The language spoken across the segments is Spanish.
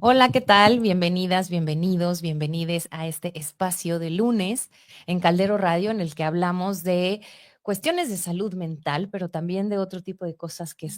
Hola, ¿qué tal? Bienvenidas, bienvenidos, bienvenides a este espacio de lunes en Caldero Radio en el que hablamos de cuestiones de salud mental, pero también de otro tipo de cosas que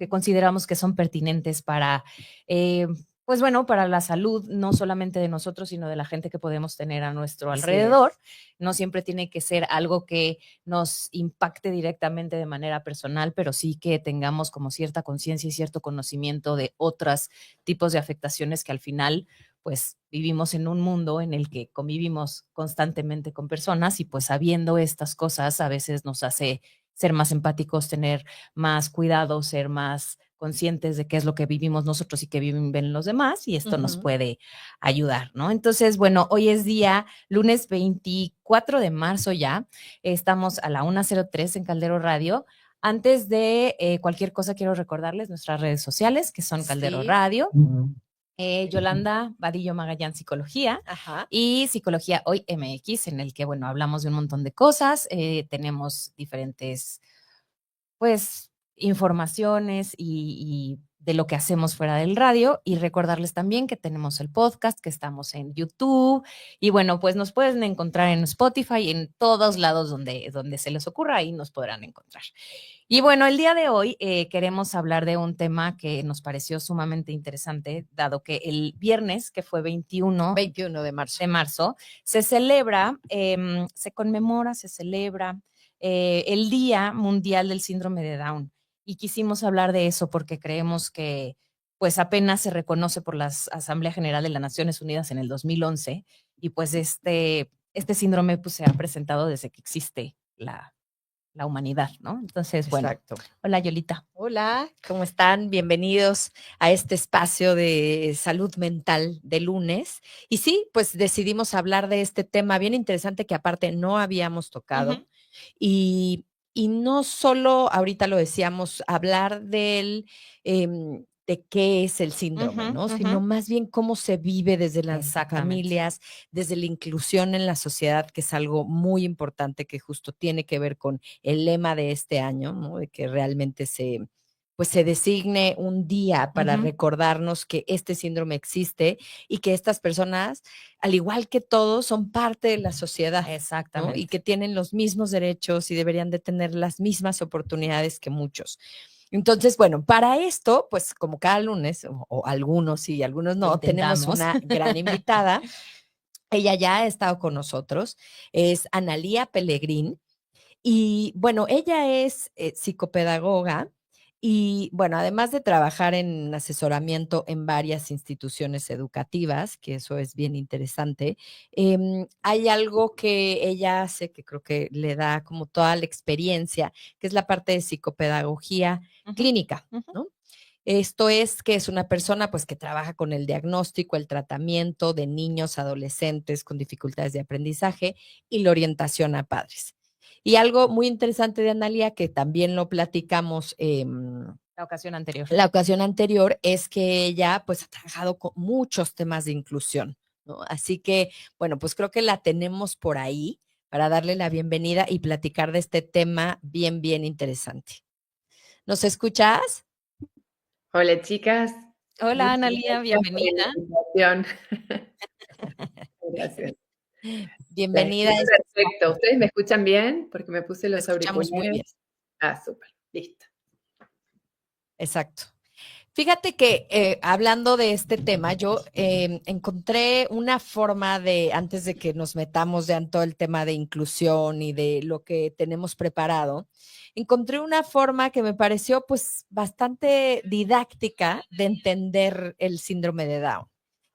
consideramos que son pertinentes para, eh, pues bueno, para la salud, no solamente de nosotros, sino de la gente que podemos tener a nuestro Así es. alrededor. No siempre tiene que ser algo que nos impacte directamente de manera personal, pero sí que tengamos como cierta conciencia y cierto conocimiento de otras tipos de afectaciones que al final, pues vivimos en un mundo en el que convivimos constantemente con personas y pues sabiendo estas cosas a veces nos hace ser más empáticos, tener más cuidado, ser más conscientes de qué es lo que vivimos nosotros y qué viven los demás y esto nos Ujú. puede ayudar, ¿no? Entonces, bueno, hoy es día lunes 24 de marzo ya, estamos a la 1:03 en Caldero Radio. Antes de cualquier cosa, quiero recordarles nuestras redes sociales, que son Caldero Sí, Radio, Yolanda Vadillo Magallán Psicología ajá. y Psicología Hoy MX, en el que, bueno, hablamos de un montón de cosas, tenemos diferentes pues, informaciones y de lo que hacemos fuera del radio. Y recordarles también que tenemos el podcast, que estamos en YouTube. Y bueno, pues nos pueden encontrar en Spotify, en todos lados donde se les ocurra, ahí nos podrán encontrar. Y bueno, el día de hoy queremos hablar de un tema que nos pareció sumamente interesante, dado que el viernes, que fue 21 21 de marzo. de marzo, se celebra, se conmemora, se celebra el Día Mundial del Síndrome de Down. Y quisimos hablar de eso porque creemos que pues apenas se reconoce por la Asamblea General de las Naciones Unidas en el 2011 y pues este síndrome pues se ha presentado desde que existe la humanidad, ¿no? Entonces, bueno, Exacto. hola Yolita. Hola, ¿cómo están? Bienvenidos a este espacio de salud mental de lunes. Y sí, pues decidimos hablar de este tema bien interesante que aparte no habíamos tocado. Ujú, Y, y no solo, ahorita lo decíamos, hablar de qué es el síndrome, ujú, ¿no? ujú. Sino más bien cómo se vive desde las Exactamente. familias, desde la inclusión en la sociedad, que es algo muy importante que justo tiene que ver con el lema de este año, ¿no? De que realmente pues se designe un día para Ujú, recordarnos que este síndrome existe y que estas personas, al igual que todos, son parte de la sociedad, ¿no? Y exactamente. que tienen los mismos derechos y deberían de tener las mismas oportunidades que muchos. Entonces, bueno, para esto, pues como cada lunes, o algunos sí y algunos Lo no, tenemos intentamos. una gran invitada. Ella ya ha estado con nosotros, es Analía Pellegrín. Y bueno, ella es psicopedagoga y bueno, además de trabajar en asesoramiento en varias instituciones educativas, que eso es bien interesante, hay algo que ella hace que creo que le da como toda la experiencia, que es la parte de psicopedagogía Ujú, clínica, ujú. ¿no? Esto es que es una persona pues que trabaja con el diagnóstico, el tratamiento de niños, adolescentes con dificultades de aprendizaje y la orientación a padres. Y algo muy interesante de Analia, que también lo platicamos La ocasión anterior. la ocasión anterior, es que ella pues ha trabajado con muchos temas de inclusión, ¿no? Así que, bueno, pues creo que la tenemos por ahí para darle la bienvenida y platicar de este tema bien, bien interesante. ¿Nos escuchas? Hola chicas, Hola, muchas Analía, gracias por la bienvenida. invitación. Gracias. La Bienvenida a escucho este perfecto. espacio. ¿Ustedes me escuchan bien? Porque me puse Te los escuchamos muy bien. auriculares. Ah, súper, listo. Exacto. Fíjate que hablando de este tema, yo encontré una forma de, antes de que nos metamos ya en todo el tema de inclusión y de lo que tenemos preparado, encontré una forma que me pareció pues bastante didáctica de entender el síndrome de Down.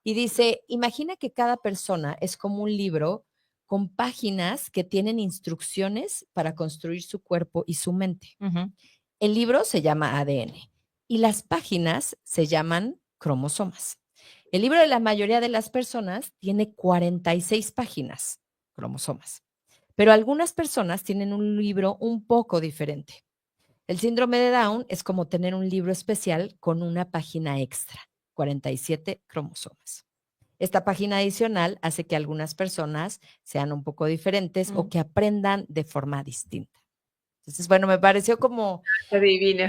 Y dice, imagina que cada persona es como un libro con páginas que tienen instrucciones para construir su cuerpo y su mente. Ujú, El libro se llama ADN y las páginas se llaman cromosomas. El libro de la mayoría de las personas tiene 46 páginas, cromosomas, pero algunas personas tienen un libro un poco diferente. El síndrome de Down es como tener un libro especial con una página extra, 47 cromosomas. Esta página adicional hace que algunas personas sean un poco diferentes o ujú. que aprendan de forma distinta. Entonces, bueno, me pareció como, Está divino.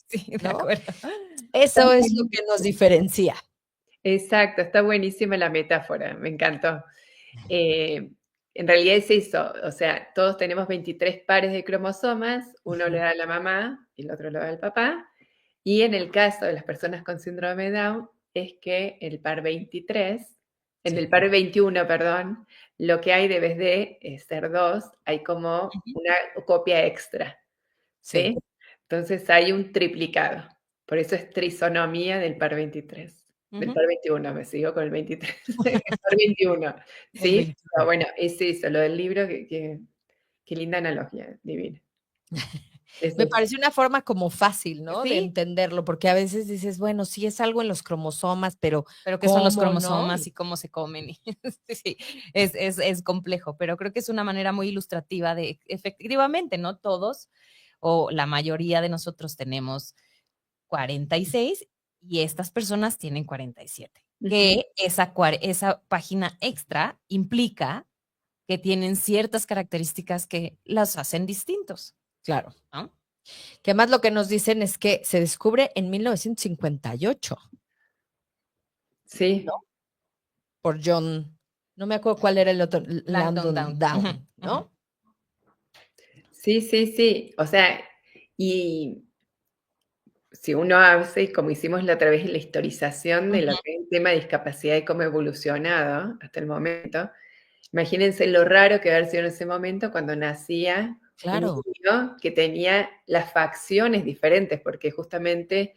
Sí, de ¿no? acuerdo. Eso es lo que nos diferencia. Exacto, está buenísima la metáfora, me encantó. En realidad es eso, o sea, todos tenemos 23 pares de cromosomas, uno le da a la mamá y el otro le da al papá, y en el caso de las personas con síndrome de Down, es que el par 23, en Sí. el par 21, perdón, lo que hay debe de ser dos, hay como Ujú. una copia extra, Sí. ¿sí? Entonces hay un triplicado, por eso es trisonomía del par 23. Del Ujú. par 21, me sigo con el 23, el par 21, El ¿sí? 21. Bueno, es eso, lo del libro, qué linda analogía, divina. Es Me eso. parece una forma como fácil, ¿no? De Sí, entenderlo, porque a veces dices, bueno, sí es algo en los cromosomas, pero pero ¿qué son los ¿cómo, no? cromosomas y cómo se comen? Y sí, es complejo, pero creo que es una manera muy ilustrativa de, efectivamente, ¿no? Todos o la mayoría de nosotros tenemos 46 y estas personas tienen 47. Ujú. Que esa página extra implica que tienen ciertas características que las hacen distintos, Claro. ¿no? Que además lo que nos dicen es que se descubre en 1958, Sí, ¿no? Por John, no me acuerdo cuál era el otro, Langdon Landon Down. Ujú, Down, ujú, ¿no? sí, sí, sí. O sea, y si uno hace, como hicimos la otra vez, la historización de lo ujú. que es el tema de discapacidad y cómo ha evolucionado hasta el momento, imagínense lo raro que haber sido en ese momento cuando nacía un Claro. niño que tenía las facciones diferentes, porque justamente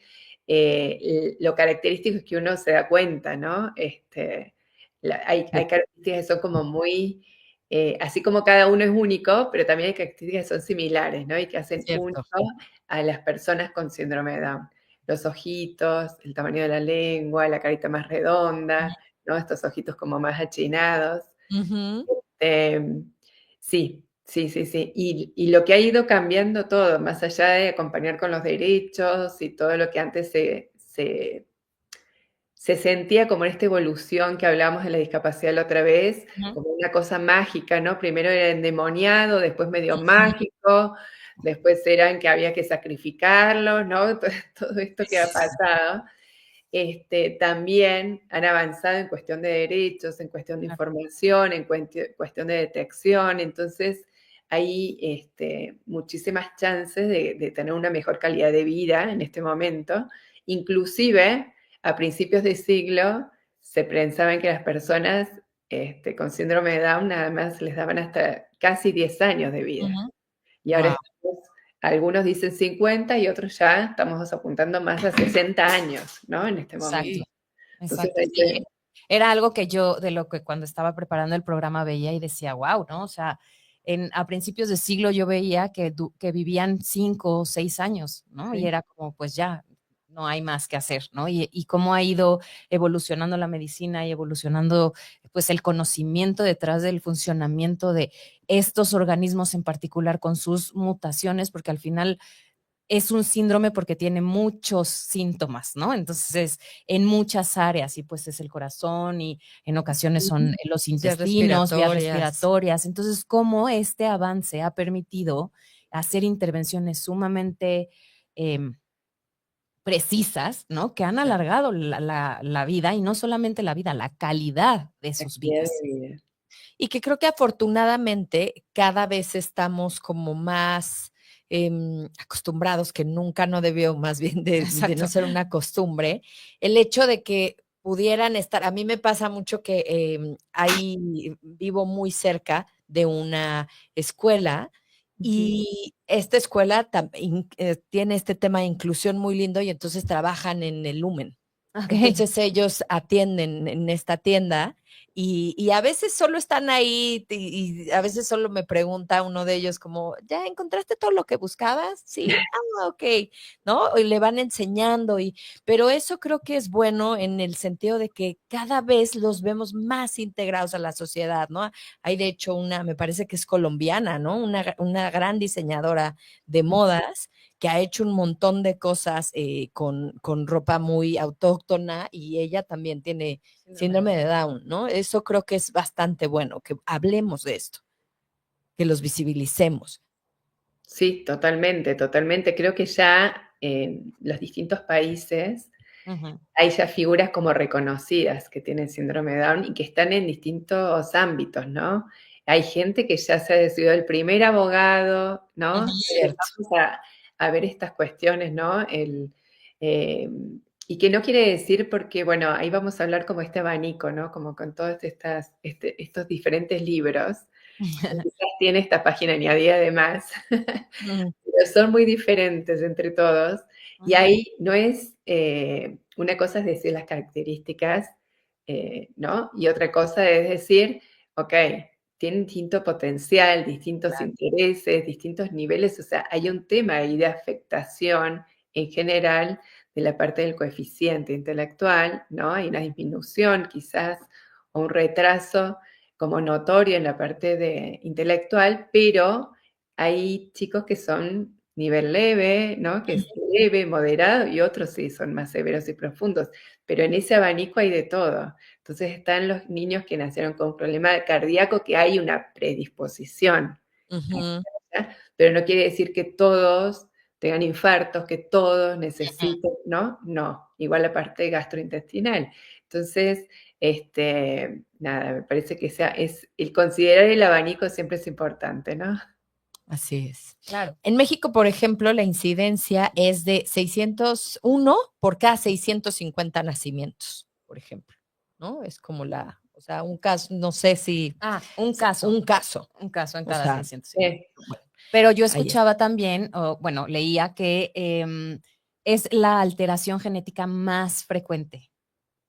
lo característico es que uno se da cuenta, ¿no? Hay Sí, características que son como muy, así como cada uno es único, pero también hay características que son similares, ¿no? Y que hacen único cierto. a las personas con síndrome de Down. Los ojitos, el tamaño de la lengua, la carita más redonda, ¿no? Estos ojitos como más achinados. Ujú. Sí, sí, sí, sí. Y lo que ha ido cambiando todo, más allá de acompañar con los derechos y todo lo que antes se sentía como en esta evolución que hablábamos de la discapacidad la otra vez, Ujú. como una cosa mágica, ¿no? Primero era endemoniado, después medio mágico, después eran que había que sacrificarlo, ¿no? Todo esto que ha pasado. También han avanzado en cuestión de derechos, en cuestión de Claro. información, en cuestión de detección, entonces hay muchísimas chances de tener una mejor calidad de vida en este momento. Inclusive, a principios de siglo, se pensaban que las personas con síndrome de Down nada más les daban hasta casi 10 años de vida. Ujú. Y ahora Guau, estamos, algunos dicen 50 y otros ya estamos apuntando más a 60 años, ¿no? En este momento. Exacto, sí, Entonces exacto. Sí, era algo que yo, de lo que cuando estaba preparando el programa veía y decía, wow, ¿no? O sea, a principios de siglo yo veía que vivían 5 o 6 años, ¿no? Y sí, era como, pues ya, no hay más que hacer, ¿no? Y cómo ha ido evolucionando la medicina y evolucionando, pues, el conocimiento detrás del funcionamiento de estos organismos en particular con sus mutaciones, porque al final es un síndrome porque tiene muchos síntomas, ¿no? Entonces, en muchas áreas, y pues es el corazón y en ocasiones son los vías intestinos, vías respiratorias. respiratorias. Entonces, cómo este avance ha permitido hacer intervenciones sumamente em, precisas, ¿no? Que han Claro. alargado la vida y no solamente la vida, la calidad de la sus calidad vidas. de vida. Y que creo que afortunadamente cada vez estamos como más acostumbrados, que nunca no debió más bien de no Exacto. ser una costumbre, el hecho de que pudieran estar, a mí me pasa mucho que ahí vivo muy cerca de una escuela Ujú. y esta escuela tiene este tema de inclusión muy lindo y entonces trabajan en el Lumen. Ok. Entonces ellos atienden en esta tienda y a veces solo están ahí y a veces solo me pregunta uno de ellos como, ¿ya encontraste todo lo que buscabas? Sí, ok, ¿no? Y le van enseñando pero eso creo que es bueno en el sentido de que cada vez los vemos más integrados a la sociedad, ¿no? Hay de hecho me parece que es colombiana, ¿no? Una gran diseñadora de modas que ha hecho un montón de cosas con ropa muy autóctona y ella también tiene Síndrome de síndrome de Down. Down, ¿no? Eso creo que es bastante bueno, que hablemos de esto, que los visibilicemos. Sí, totalmente, totalmente. Creo que ya en los distintos países Ujú. Hay ya figuras como reconocidas que tienen síndrome de Down y que están en distintos ámbitos, ¿no? Hay gente que ya se ha decidido el primer abogado, ¿no? Ujú. Cierto. Empezamos a ver estas cuestiones, ¿no? Eh, y que no quiere decir porque, bueno, ahí vamos a hablar como este abanico, ¿no? Como con todos estos diferentes libros, que quizás tiene esta página añadida además, Mm, pero son muy diferentes entre todos. Y Ujú. ahí no es, una cosa es decir las características, ¿no? Y otra cosa es decir, ok, tienen distinto potencial, distintos Claro. intereses, distintos niveles, o sea, hay un tema ahí de afectación en general de la parte del coeficiente intelectual, ¿no? Hay una disminución quizás o un retraso como notorio en la parte de intelectual, pero hay chicos que son nivel leve, ¿no? Que es leve, moderado, y otros sí son más severos y profundos. Pero en ese abanico hay de todo. Entonces están los niños que nacieron con un problema cardíaco, que hay una predisposición, ujú. ¿ya? Pero no quiere decir que todos tengan infartos, que todos necesiten, ¿no? No, igual la parte gastrointestinal. Entonces, nada, me parece que es el considerar el abanico siempre es importante, ¿no? Así es. Claro. En México, por ejemplo, la incidencia es de 601 por cada 650 nacimientos, por ejemplo, ¿no? Es como o sea, un caso, no sé si, Un caso. un caso, Un caso en o cada sea, 650. Sí, bueno, Pero yo ahí escuchaba también, o bueno, leía que es la alteración genética más frecuente,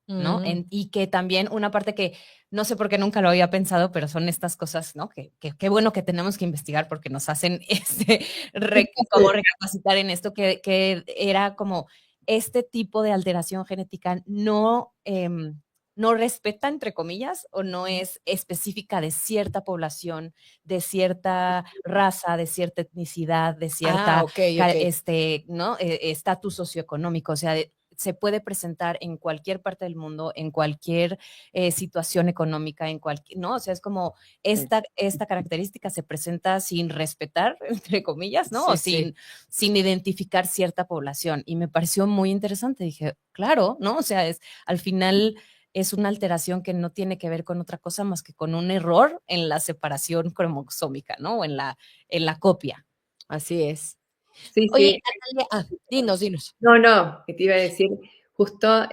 ¿no? Mm, Y que también una parte que no sé por qué nunca lo había pensado, pero son estas cosas, ¿no? Que qué bueno que tenemos que investigar porque nos hacen como recapacitar en esto, que era como este tipo de alteración genética no respeta, entre comillas, o no es específica de cierta población, de cierta raza, de cierta etnicidad, de cierta, ok, ok. ¿no? Estatus socioeconómico, o sea, se puede presentar en cualquier parte del mundo, en cualquier situación económica, en cualquier, ¿no? O sea, es como sí. esta característica se presenta sin respetar, entre comillas, ¿no? O Sí, sí. sin identificar cierta población. Y me pareció muy interesante. Dije, claro, ¿no? O sea, al final es una alteración que no tiene que ver con otra cosa más que con un error en la separación cromosómica, ¿no? O en la copia. Así es. Sí, Oye, sí. Natalia, dinos, dinos. No, no, que te iba a decir, justo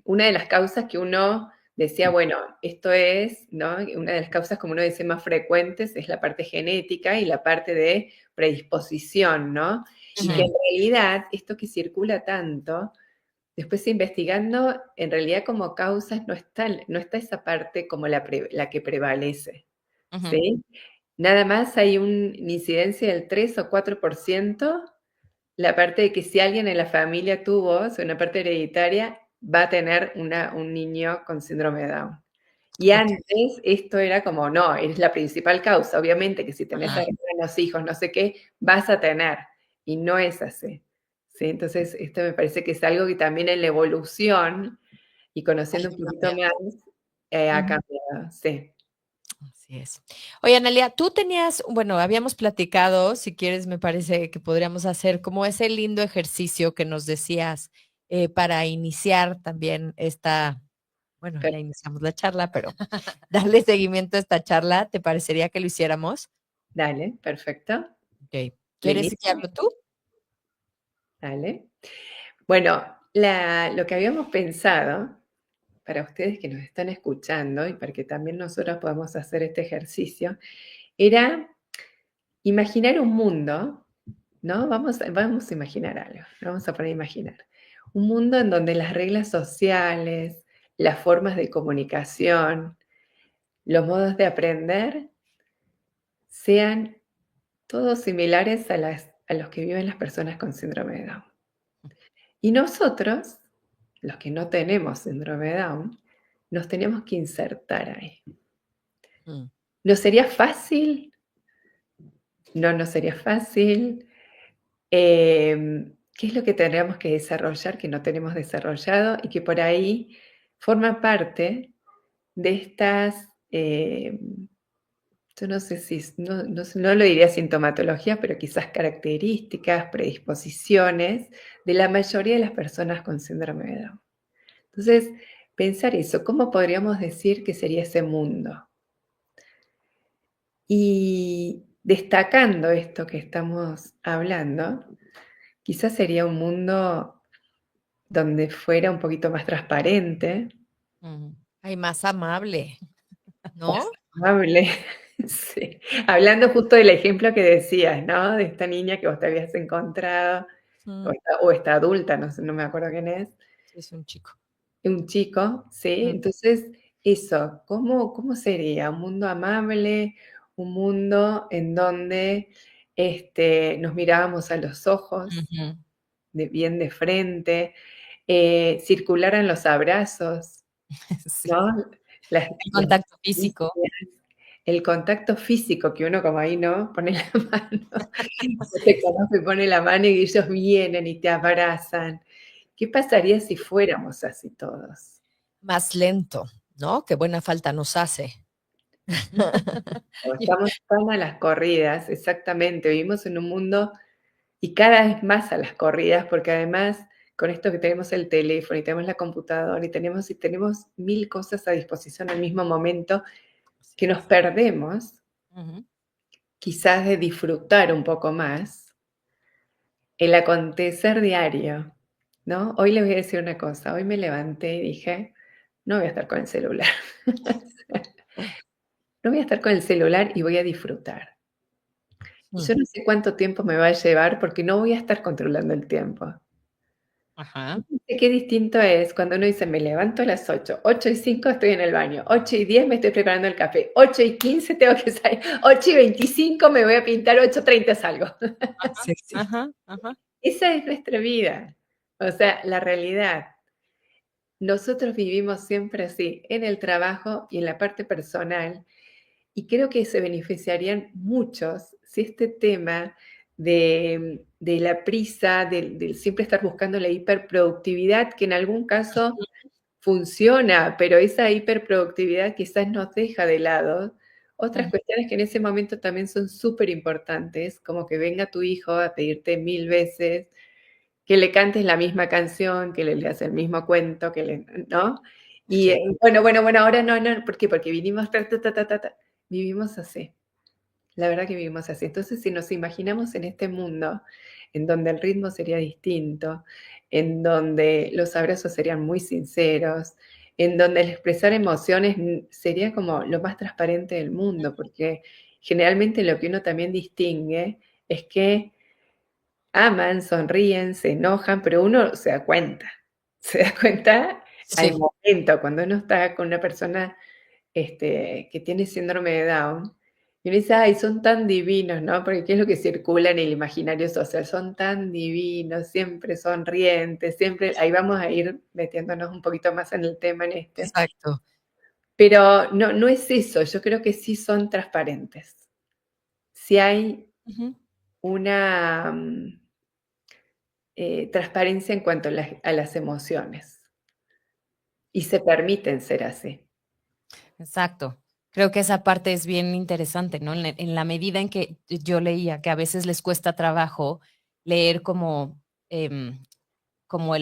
una de las causas que uno decía, bueno, esto es, ¿no? Una de las causas, como uno dice, más frecuentes es la parte genética y la parte de predisposición, ¿no? Y que Sí. en realidad esto que circula tanto, después investigando, en realidad como causas no está esa parte como la que prevalece, Ujú. ¿sí? Nada más hay una incidencia del 3 o 4%, la parte de que si alguien en la familia tuvo, o sea, una parte hereditaria, va a tener un niño con síndrome de Down. Y Ok. antes esto era como, no, es la principal causa. Obviamente que si tenés Ajá. hermanos, hijos, no sé qué, vas a tener. Y no es así. ¿Sí? Entonces, esto me parece que es algo que también en la evolución y Ha conociendo un ido poquito cambiando. más, ha Ujú. cambiado. Sí, Así es. Oye, Analia, tú tenías, bueno, habíamos platicado, si quieres, me parece que podríamos hacer como ese lindo ejercicio que nos decías para iniciar también bueno, ya iniciamos la charla, pero darle seguimiento a esta charla, ¿te parecería que lo hiciéramos? dale, perfecto. Ok. ¿Le ¿Quieres inicio? iniciarlo tú? Dale. Bueno, lo que habíamos pensado para ustedes que nos están escuchando y para que también nosotros podamos hacer este ejercicio, era imaginar un mundo, ¿no? Vamos a imaginar algo, vamos a poner a imaginar. Un mundo en donde las reglas sociales, las formas de comunicación, los modos de aprender sean todos similares a los que viven las personas con síndrome de Down. Y nosotros, los que no tenemos síndrome de Down, nos tenemos que insertar ahí. Mm, ¿No sería fácil? No, no sería fácil. ¿Qué es lo que tendríamos que desarrollar que no tenemos desarrollado y que por ahí forma parte de estas yo no sé si, no lo diría sintomatología, pero quizás características, predisposiciones de la mayoría de las personas con síndrome de Down. Entonces, pensar eso, ¿cómo podríamos decir que sería ese mundo? Y destacando esto que estamos hablando, quizás sería un mundo donde fuera un poquito más transparente, Ujú. Ay, más amable, más ¿no? amable. Sí. Hablando justo del ejemplo que decías, ¿no? De esta niña que vos te habías encontrado, Mm, o esta adulta, no sé, no me acuerdo quién es, sí, es un chico. un chico, ¿sí? Mm, Entonces, eso, ¿cómo sería? Un mundo amable, un mundo en donde nos mirábamos a los ojos, ujú. bien de frente, circularan los abrazos, Sí. ¿no? Las, El las contacto físico. caricias, el contacto físico, que uno como ahí, ¿no? Pone la mano, no te conoce, pone la mano y ellos vienen y te abrazan. ¿Qué pasaría si fuéramos así todos? más lento, ¿no? Qué buena falta nos hace. O Yo- estamos tan a las corridas, exactamente, vivimos en un mundo y cada vez más a las corridas, porque además con esto que tenemos el teléfono y tenemos la computadora y tenemos mil cosas a disposición al mismo momento, Así que nos es. perdemos Ujú. quizás de disfrutar un poco más el acontecer diario, ¿no? Hoy les voy a decir una cosa, hoy me levanté y dije, no voy a estar con el celular. No voy a estar con el celular y voy a disfrutar. Y Mm, yo no sé cuánto tiempo me va a llevar porque no voy a estar controlando el tiempo. Ajá. Qué distinto es cuando uno dice, me levanto a las 8, 8:05 estoy en el baño, 8:10 me estoy preparando el café, 8:15 tengo que salir, 8:25 me voy a pintar, 8:30 salgo. Ajá, sexy. ajá, ajá. Esa es nuestra vida. O sea, la realidad. Nosotros vivimos siempre así, en el trabajo y en la parte personal, y creo que se beneficiarían muchos si este tema de la prisa, del siempre estar buscando la hiperproductividad, que en algún caso funciona, pero esa hiperproductividad quizás nos deja de lado otras Ujú. cuestiones que en ese momento también son súper importantes, como que venga tu hijo a pedirte 1000 veces que le cantes la misma canción, que le leas el mismo cuento, ¿no? Y, Sí. bueno, ahora no, ¿por qué? Porque vinimos vivimos así, la verdad que vivimos así. Entonces, si nos imaginamos en este mundo, en donde el ritmo sería distinto, en donde los abrazos serían muy sinceros, en donde el expresar emociones sería como lo más transparente del mundo, porque generalmente lo que uno también distingue es que aman, sonríen, se enojan, pero uno se da cuenta, se da cuenta al Sí. momento, cuando uno está con una persona, que tiene síndrome de Down, y uno dice: "Ay, son tan divinos", ¿no? Porque ¿qué es lo que circula en el imaginario social? Son tan divinos, siempre sonrientes, siempre ahí vamos a ir metiéndonos un poquito más en el tema Exacto. pero no es eso, yo creo que sí son transparentes. Sí hay Ujú. una, transparencia en cuanto a las emociones y se permiten ser así. Exacto. Creo que esa parte es bien interesante, ¿no? En la medida en que yo leía que a veces les cuesta trabajo leer como, como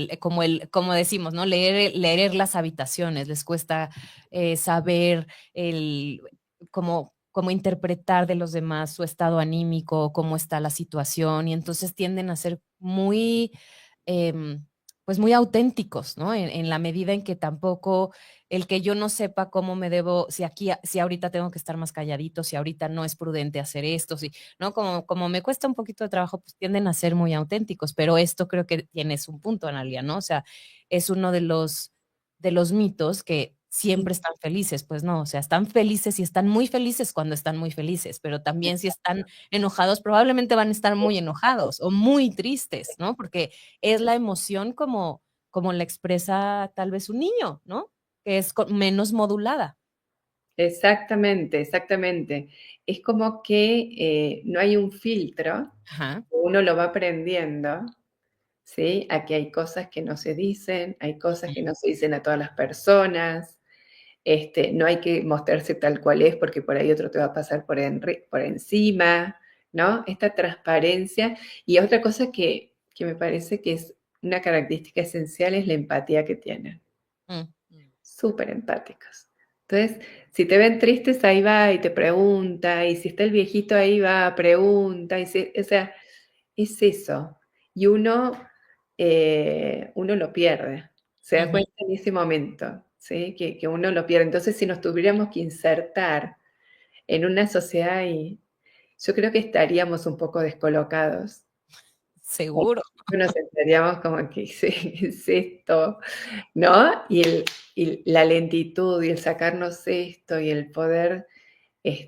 decimos, ¿no? Leer las habitaciones, les cuesta, saber el cómo interpretar de los demás su estado anímico, cómo está la situación, y entonces tienden a ser muy, em, pues, muy auténticos, ¿no? En la medida en que tampoco el que yo no sepa cómo me debo, si ahorita tengo que estar más calladito, si ahorita no es prudente hacer esto, si ¿no? Como me cuesta un poquito de trabajo, pues tienden a ser muy auténticos, pero esto creo que tienes un punto, Analia, ¿no? O sea, es uno de los mitos que Mm, siempre están felices, pues no, o sea, están felices y están muy felices cuando están muy felices, pero también si están enojados, probablemente van a estar muy enojados o muy tristes, ¿no? Porque es la emoción como la expresa tal vez un niño, ¿no? Que es menos modulada. Exactamente, exactamente. Es como que, no hay un filtro, Ajá. uno lo va aprendiendo, ¿sí? Aquí hay cosas que no se dicen, hay cosas que no se dicen a todas las personas, No hay que mostrarse tal cual es porque por ahí otro te va a pasar por encima, ¿no? Esta transparencia. Y otra cosa que me parece que es una característica esencial es la empatía que tienen. Súper empáticos. Entonces, si te ven tristes, ahí va y te pregunta, y si está el viejito ahí va, pregunta, o sea, es eso. Y uno lo pierde, se da cuenta en ese momento, ¿sí? Que uno lo pierde. Entonces, si nos tuviéramos que insertar en una sociedad, yo creo que estaríamos un poco descolocados. Seguro. Nos sentaríamos como que, ¿qué es esto? ¿No? Y la lentitud y el sacarnos esto y el poder, Yo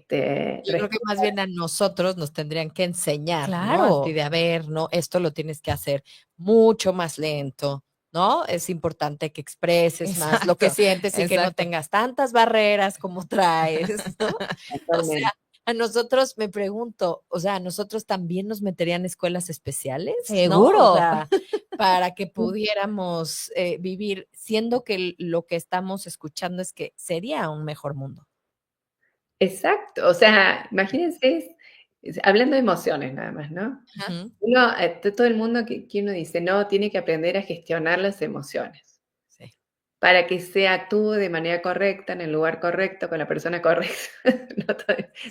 creo que más bien a nosotros nos tendrían que enseñar, ¿no? A ti Claro. de, a ver, ¿no? Esto lo tienes que hacer mucho más lento, ¿no? Es importante que expreses más lo que Exacto, sientes y que no exacto. tengas tantas barreras como traes, ¿no? O sea, a nosotros, me pregunto, o sea, ¿a nosotros también nos meterían en escuelas especiales? ¿No? O Seguro. sea, para que pudiéramos vivir, siendo que lo que estamos escuchando es que sería un mejor mundo. Exacto, o sea, imagínense, hablando de emociones nada más, ¿no? Ujú. Uno, todo el mundo que uno dice, no, tiene que aprender a gestionar las emociones Sí. para que se actúe de manera correcta, en el lugar correcto, con la persona correcta. ¿No?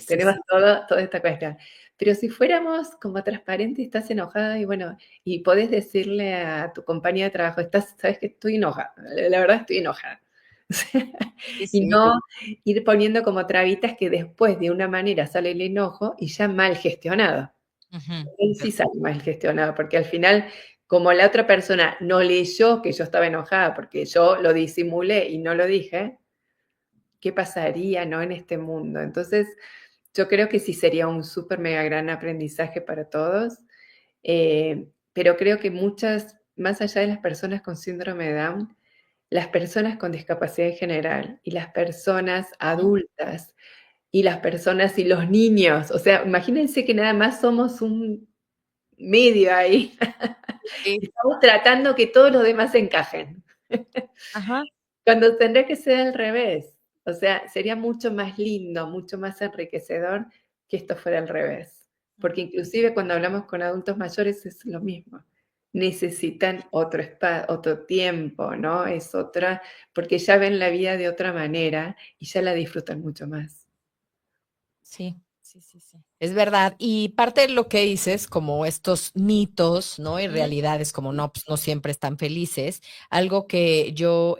Tenemos Sí. toda esta cuestión. Pero si fuéramos como transparentes, estás enojada y bueno, y podés decirle a tu compañía de trabajo, sabes que estoy enojada, la verdad estoy enojada. Sí, Y sí. no ir poniendo como trabitas que después de una manera sale el enojo y ya mal gestionado. Él sí sale mal gestionado, porque al final, como la otra persona no leyó que yo estaba enojada porque yo lo disimulé y no lo dije, ¿qué pasaría, no, en este mundo? Entonces, yo creo que sí sería un súper mega gran aprendizaje para todos, pero creo que más allá de las personas con síndrome de Down, las personas con discapacidad en general y las personas adultas y las personas y los niños, o sea, imagínense que nada más somos un medio ahí. Sí. Estamos tratando que todos los demás encajen. Ajá. Cuando tendría que ser al revés. O sea, sería mucho más lindo, mucho más enriquecedor que esto fuera al revés. Porque inclusive cuando hablamos con adultos mayores es lo mismo. Necesitan otro tiempo, ¿no? Es otra, porque ya ven la vida de otra manera y ya la disfrutan mucho más. Sí. Es verdad. Y parte de lo que dices, como estos mitos, ¿no? Y realidades, como no, pues no siempre están felices. Algo que yo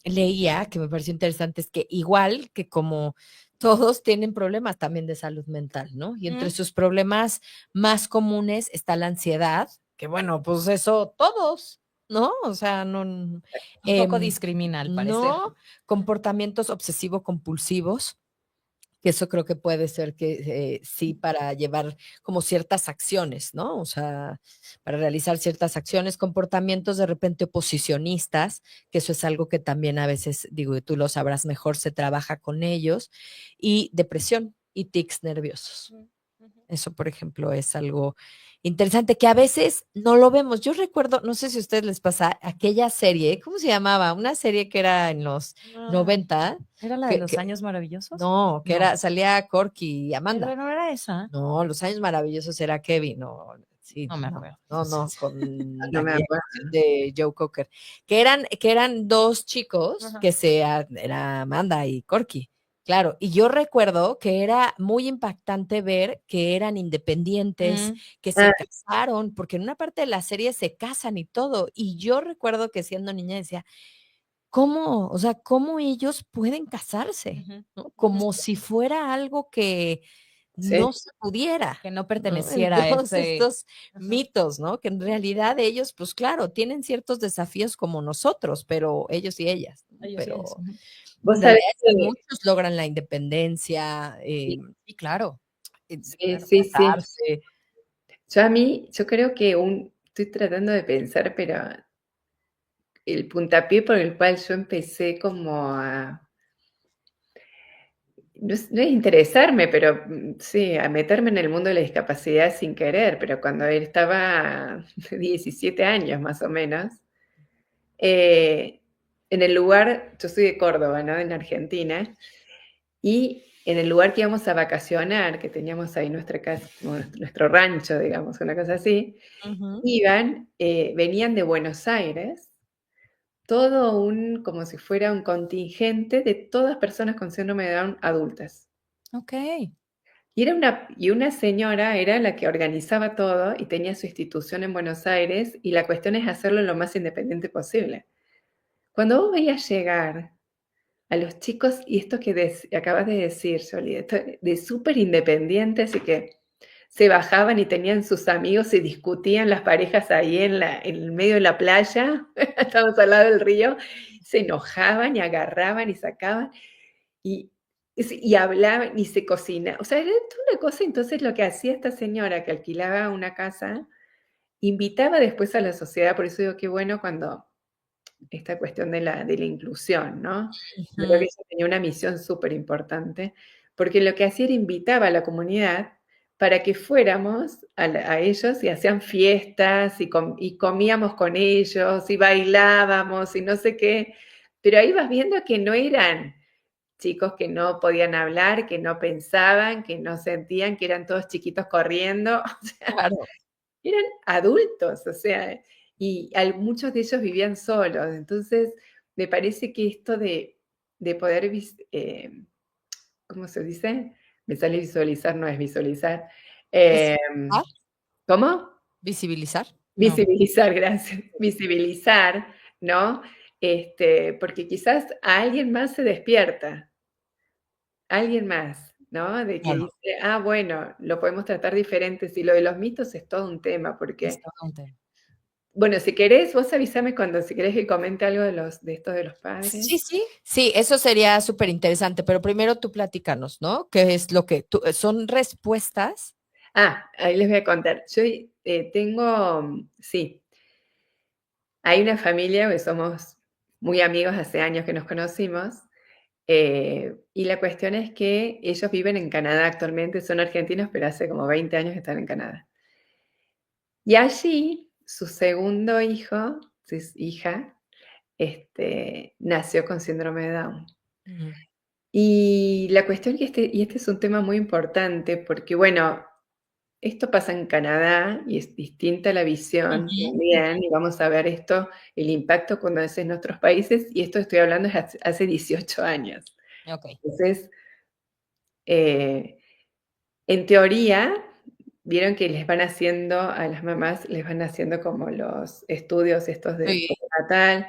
leía, que me pareció interesante, es que igual que como todos tienen problemas también de salud mental, ¿no? Y entre sus problemas más comunes está la ansiedad, que bueno, pues eso todos, ¿no? O sea, no. Un poco discrimina, al parecer. No, comportamientos obsesivo-compulsivos, que eso creo que puede ser que sí, para llevar como ciertas acciones, ¿no? O sea, para realizar ciertas acciones, comportamientos de repente oposicionistas, que eso es algo que también a veces, digo, y tú lo sabrás mejor, se trabaja con ellos, y depresión y tics nerviosos. Eso, por ejemplo, es algo interesante que a veces no lo vemos. Yo recuerdo, no sé si a ustedes les pasa, aquella serie, ¿cómo se llamaba? Una serie que era en los 90, ¿Era la de los años maravillosos? no, que era, salía Corky y Amanda. No era esa. No, Los Años Maravillosos era Kevin, no, sí, No me acuerdo. no, con No me la acuerdo. actuación de Joe Cocker, que eran dos chicos Ajá. que era Amanda y Corky. Claro, y yo recuerdo que era muy impactante ver que eran independientes, que se casaron, porque en una parte de la serie se casan y todo. Y yo recuerdo que siendo niña decía, ¿cómo? O sea, ¿cómo ellos pueden casarse? ¿No? Como si fuera algo que Sí, no se pudiera, Que no ¿no? perteneciera a Entonces, ese. estos mitos, ¿no? Que en realidad ellos, pues claro, tienen ciertos desafíos como nosotros, pero ellos y ellas, ¿no? Pero vos en sabés realidad es que que muchos logran la independencia, Sí, claro. sí, sí, sí. casarse. Yo creo que estoy tratando de pensar, pero el puntapié por el cual yo empecé como no es interesarme, pero sí, a meterme en el mundo de la discapacidad sin querer, pero cuando él estaba 17 años más o menos, eh, en el lugar, yo soy de Córdoba, ¿no? En Argentina, y en el lugar que íbamos a vacacionar, que teníamos ahí nuestra casa, nuestro rancho, digamos, una cosa así, Ujú. venían de Buenos Aires, todo como si fuera un contingente de todas personas con síndrome de Down adultas. Okey. Y una señora era la que organizaba todo y tenía su institución en Buenos Aires, y la cuestión es hacerlo lo más independiente posible. Cuando vos veías llegar a los chicos, y esto que acabas de decir, Jolie, esto de súper independientes y que se bajaban y tenían sus amigos y discutían las parejas ahí en el medio de la playa, estábamos al lado del río, se enojaban y agarraban y sacaban y, y hablaban y se cocinaban. O sea, era toda una cosa. Entonces lo que hacía esta señora que alquilaba una casa, invitaba después a la sociedad. Por eso digo que bueno cuando esta cuestión de la inclusión, ¿no? Yo creo que Ujú. ella tenía una misión súper importante, porque lo que hacía era invitaba a la comunidad para que fuéramos a ellos, y hacían fiestas y comíamos con ellos y bailábamos y no sé qué, pero ahí vas viendo que no eran chicos que no podían hablar, que no pensaban, que no sentían, que eran todos chiquitos corriendo. O sea, Claro. eran adultos, o sea, y muchos de ellos vivían solos. Entonces, me parece que esto de poder, ¿cómo se dice? Me sale visualizar, no es visualizar. ¿Visibilizar? ¿Cómo? ¿Visibilizar? No. Visibilizar, gracias. Visibilizar, ¿no? Porque quizás a alguien más se despierta, alguien más, ¿no? De que Claro, dice, bueno, lo podemos tratar diferente. Si lo de los mitos es todo un tema, es porque todo un tema. bueno, si querés, vos avísame si querés que comente algo de esto de los padres. Sí, sí. Sí, eso sería superinteresante, pero primero tú platícanos, ¿no? ¿Qué es lo que tú son respuestas? Ahí les voy a contar. Yo sí, hay una familia que somos muy amigos, hace años que nos conocimos, y la cuestión es que ellos viven en Canadá actualmente, son argentinos, pero hace como 20 años que están en Canadá. Y allí, su segundo hijo, su hija, nació con síndrome de Down. Ujú. Y la cuestión que este es un tema muy importante porque, bueno, esto pasa en Canadá y es distinta la visión Ujú, ujú. también, y vamos a ver esto, el impacto cuando es en otros países, y esto estoy hablando es hace 18 años. Okey. Entonces, eh, en teoría, vieron que les van haciendo, a las mamás les van haciendo como los estudios estos de Sí. postnatal,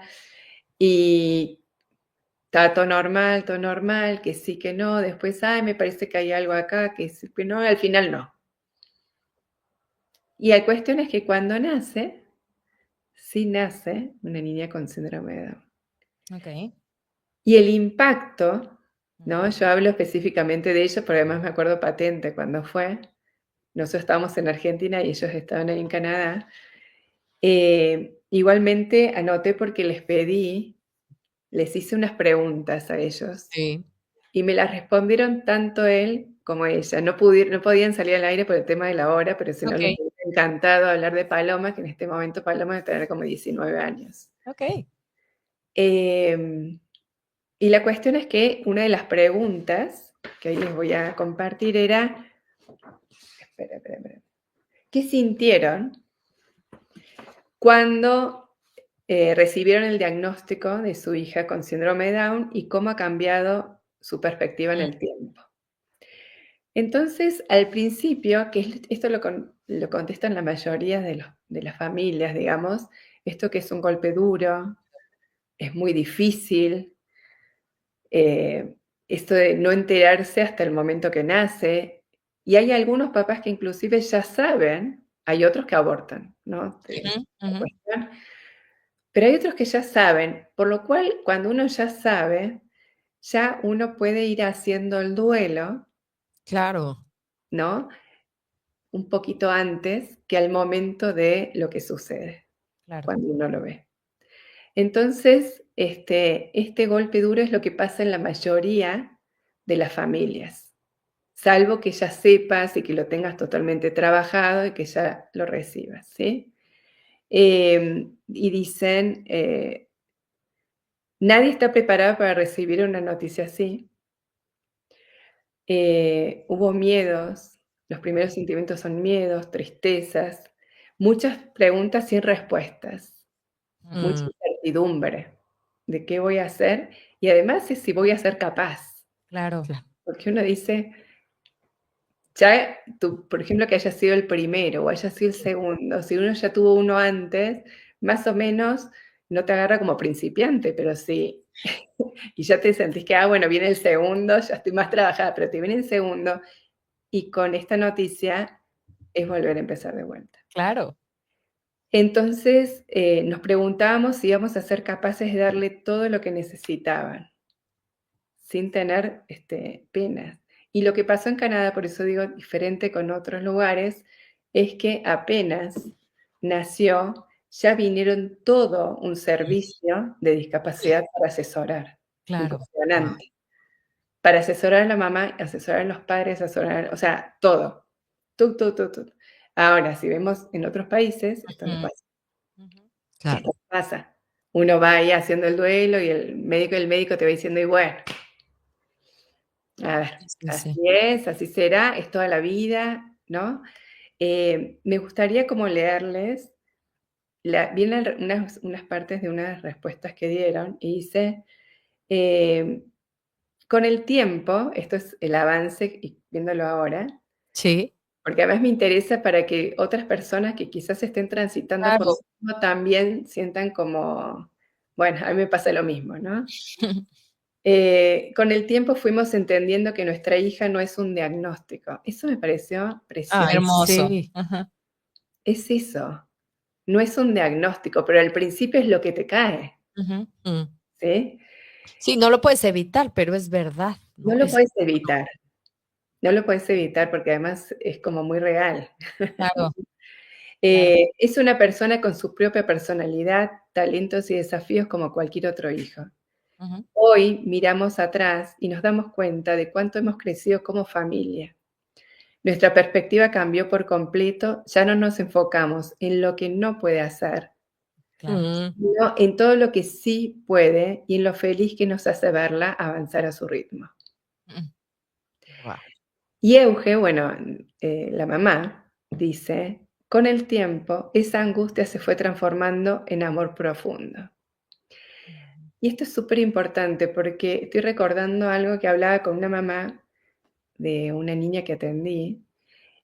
y está todo normal, que sí, que no, después, me parece que hay algo acá, que sí, que no, al final no. Y la cuestión es que cuando nace, sí nace una niña con síndrome de Down. Okey. Y el impacto, ¿no? Ujú. Yo hablo específicamente de ellos, porque además me acuerdo patente cuando fue. Nosotros estábamos en Argentina y ellos estaban ahí en Canadá. Igualmente anoté porque les hice unas preguntas a ellos. Sí. Y me las respondieron tanto él como ella. No podían salir al aire por el tema de la hora, pero si no les Okey, hubiera encantado hablar de Paloma, que en este momento Paloma debe tener como 19 años. okey. Em, y la cuestión es que una de las preguntas que hoy les voy a compartir era, espera, ¿qué sintieron cuando recibieron el diagnóstico de su hija con síndrome de Down, y cómo ha cambiado su perspectiva en Mm, el tiempo? Entonces, al principio, esto lo contestan la mayoría de las familias, digamos, esto que es un golpe duro, es muy difícil, eh, esto de no enterarse hasta el momento que nace, y hay algunos papás que inclusive ya saben, hay otros que abortan, ¿no? ujú, La ujú. cuestión, pero hay otros que ya saben, por lo cual, cuando uno ya sabe, ya uno puede ir haciendo el duelo, Claro, ¿no? Un poquito antes que al momento de lo que sucede, claro. cuando uno lo ve. Entonces, este golpe duro es lo que pasa en la mayoría de las familias, salvo que ya sepas y que lo tengas totalmente trabajado y que ya lo recibas, ¿sí? Y dicen, Nadie está preparado para recibir una noticia así. Hubo miedos, los primeros sentimientos son miedos, tristezas, muchas preguntas sin respuestas, mucha Mm, incertidumbre de qué voy a hacer y además es si voy a ser capaz, Claro, claro. porque uno dice, ya tú, por ejemplo, que haya sido el primero o haya sido el segundo, si uno ya tuvo uno antes, más o menos no te agarra como principiante, pero sí, y ya te sentís que, bueno, viene el segundo, ya estoy más trabajada, pero te viene el segundo, y con esta noticia es volver a empezar de vuelta. claro. Entonces, nos preguntábamos si íbamos a ser capaces de darle todo lo que necesitaban, sin tener penas. Y lo que pasó en Canadá, por eso digo diferente con otros lugares, es que apenas nació, ya vinieron todo un servicio de discapacidad para asesorar. Claro. Impresionante. Para asesorar a la mamá, asesorar a los padres, asesorar, o sea, todo. Tú. Ahora, si vemos en otros países, esto no Ujú, pasa. ujú. Claro. Esto no pasa. Uno va ahí haciendo el duelo y el médico te va diciendo, y bueno, a ver, Sí, así sí. es, así será, es toda la vida, ¿no? Me gustaría como leerles, vienen unas partes de unas respuestas que dieron y dice, eh, con el tiempo, esto es el avance, y viéndolo ahora, Sí, porque además me interesa para que otras personas que quizás estén transitando por lo Claro. mismo también sientan como, bueno, a mí me pasa lo mismo, ¿no? Con el tiempo fuimos entendiendo que nuestra hija no es un diagnóstico. Eso me pareció precioso. ay, Hermoso. sí. Ajá. Es eso, no es un diagnóstico, pero al principio es lo que te cae, Ujú. Mm. ¿sí? Sí, no lo puedes evitar, pero es verdad, No ¿no? lo puedes evitar, no lo puedes evitar porque además es como muy real. Claro, claro. Es una persona con su propia personalidad, talentos y desafíos como cualquier otro hijo. Ujú. Hoy miramos atrás y nos damos cuenta de cuánto hemos crecido como familia. Nuestra perspectiva cambió por completo, ya no nos enfocamos en lo que no puede hacer, Claro. Mm, sino en todo lo que sí puede y en lo feliz que nos hace verla avanzar a su ritmo. Mm. guau. Y Euge, bueno, la mamá, dice, con el tiempo esa angustia se fue transformando en amor profundo. Y esto es súper importante porque estoy recordando algo que hablaba con una mamá de una niña que atendí,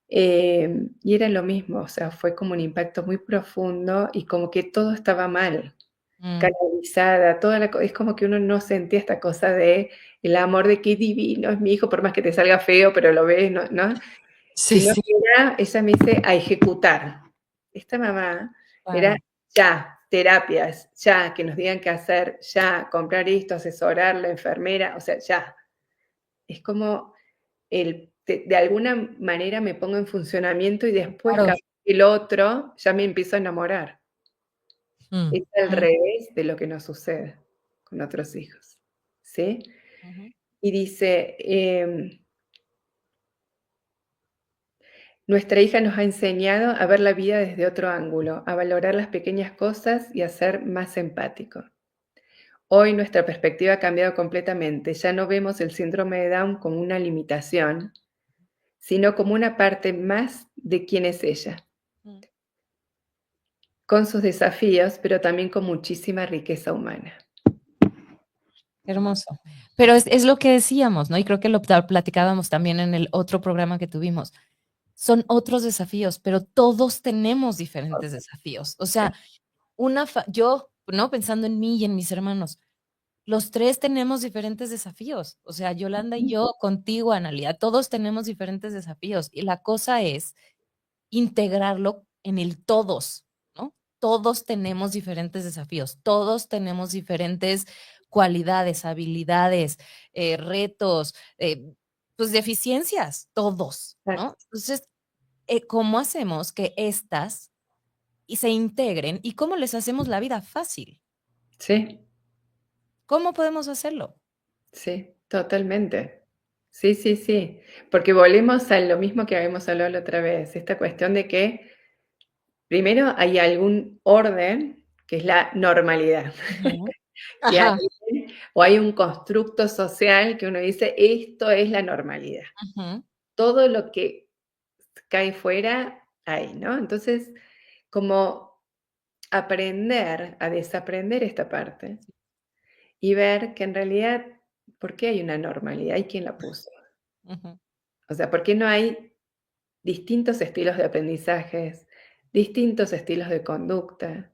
y era lo mismo, o sea, fue como un impacto muy profundo y como que todo estaba mal, Mm. canalizada, es como que uno no sentía esta cosa de el amor de qué divino es mi hijo, por más que te salga feo, pero lo ves, ¿no? Sí, Sino sí. que ella me dice a ejecutar. Esta mamá era Claro. ya, terapias, ya, que nos digan qué hacer, ya, comprar esto, asesorar la enfermera, o sea, ya. Es como de alguna manera me pongo en funcionamiento y después Claro. capaz que el otro ya me empiezo a enamorar. Mm, Es al Mm. revés de lo que nos sucede con otros hijos, ¿sí? Ujú. Y dice, nuestra hija nos ha enseñado a ver la vida desde otro ángulo, a valorar las pequeñas cosas y a ser más empático. Hoy nuestra perspectiva ha cambiado completamente. Ya no vemos el síndrome de Down como una limitación, sino como una parte más de quién es ella, Mm. con sus desafíos, pero también con muchísima riqueza humana. Hermoso. Pero es lo que decíamos, ¿no? Y creo que lo platicábamos también en el otro programa que tuvimos. Son otros desafíos, pero todos tenemos diferentes desafíos. O sea, yo, ¿no? Pensando en mí y en mis hermanos, los tres tenemos diferentes desafíos. O sea, Yolanda y yo, contigo, Analia, todos tenemos diferentes desafíos. Y la cosa es integrarlo en el todos, ¿no? Todos tenemos diferentes desafíos, todos tenemos diferentes cualidades, habilidades, retos, pues deficiencias, todos, ¿no? Exacto. Entonces, ¿cómo hacemos que estas y se integren y cómo les hacemos la vida fácil? Sí, ¿Cómo podemos hacerlo? sí, totalmente. Sí. Porque volvemos a lo mismo que habíamos hablado la otra vez, esta cuestión de que primero hay algún orden que es la normalidad. Ujú. Que ajá. o hay un constructo social que uno dice, esto es la normalidad. Ujú, Todo lo que cae fuera, hay, ¿no? Entonces, como aprender a desaprender esta parte y ver que en realidad, ¿por qué hay una normalidad? ¿Hay quien la puso? ujú, O sea, ¿por qué no hay distintos estilos de aprendizajes, distintos estilos de conducta?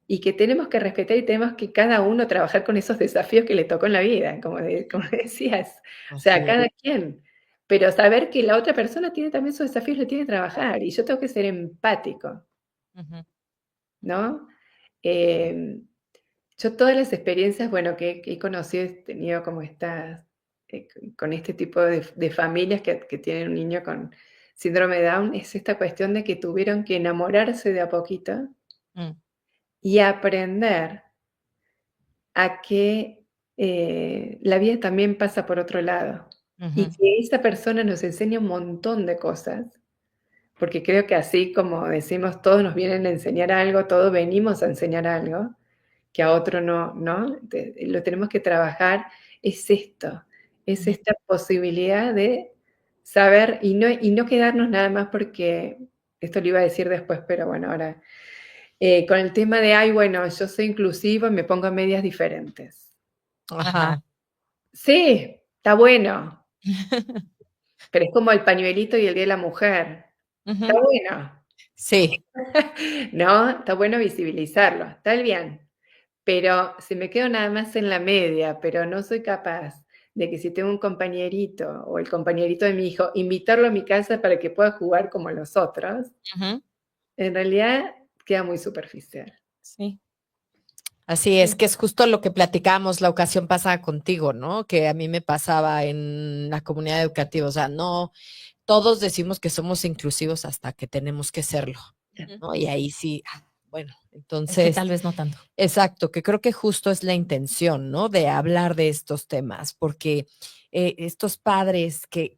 Y que tenemos que respetar y tenemos que cada uno trabajar con esos desafíos que le tocó en la vida, como decías. O sea, Así es. cada quien. Pero saber que la otra persona tiene también sus desafíos, lo tiene que trabajar. Y yo tengo que ser empático, ujú, ¿no? Em, yo todas las experiencias, bueno, que he conocido, he tenido como estas, con este tipo de familias que tienen un niño con síndrome de Down, es esta cuestión de que tuvieron que enamorarse de a poquito mm, y aprender a que la vida también pasa por otro lado y ujú, que esa persona nos enseña un montón de cosas, porque creo que así como decimos, todos nos vienen a enseñar algo, todos venimos a enseñar algo, que a otro no, ¿no? Lo tenemos que trabajar, es esto, es ujú. esta posibilidad de saber y no quedarnos nada más porque, esto lo iba a decir después, pero bueno, ahora, con el tema de, ay, bueno, yo soy inclusivo y me pongo a medias diferentes. Ajá. Sí, está bueno, pero es como el pañuelito y el Día de la Mujer. Está Ujú, bueno, Sí, ¿no? Está bueno visibilizarlo, está bien. Pero si me quedo nada más en la media, pero no soy capaz de que si tengo un compañerito o el compañerito de mi hijo, invitarlo a mi casa para que pueda jugar como los otros, ujú, en realidad queda muy superficial. sí, así es, sí. que es justo lo que platicábamos la ocasión pasada contigo, ¿no? Que a mí me pasaba en la comunidad educativa, o sea, no todos decimos que somos inclusivos hasta que tenemos que serlo, Ujú. ¿no? Y ahí sí, bueno, Aquí entonces, tal vez no tanto. exacto, que creo que justo es la intención, ¿no? De hablar de estos temas, porque estos padres que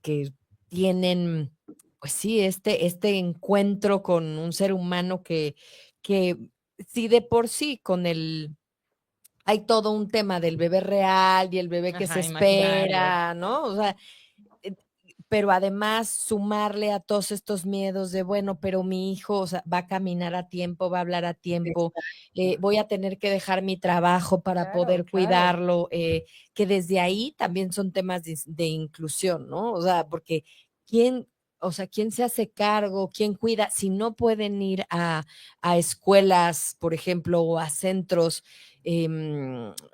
tienen, pues sí, este encuentro con un ser humano que sí de por sí con el hay todo un tema del bebé real y el bebé que se Ajá, imaginario. espera, ¿no? O sea, eh, pero además sumarle a todos estos miedos de, bueno, pero mi hijo, o sea, va a caminar a tiempo, va a hablar a tiempo, Exacto. voy a tener que dejar mi trabajo para Claro, poder claro. cuidarlo, que desde ahí también son temas de inclusión, ¿no? O sea, porque quién, o sea, quién se hace cargo, quién cuida, si no pueden ir a escuelas, por ejemplo, o a centros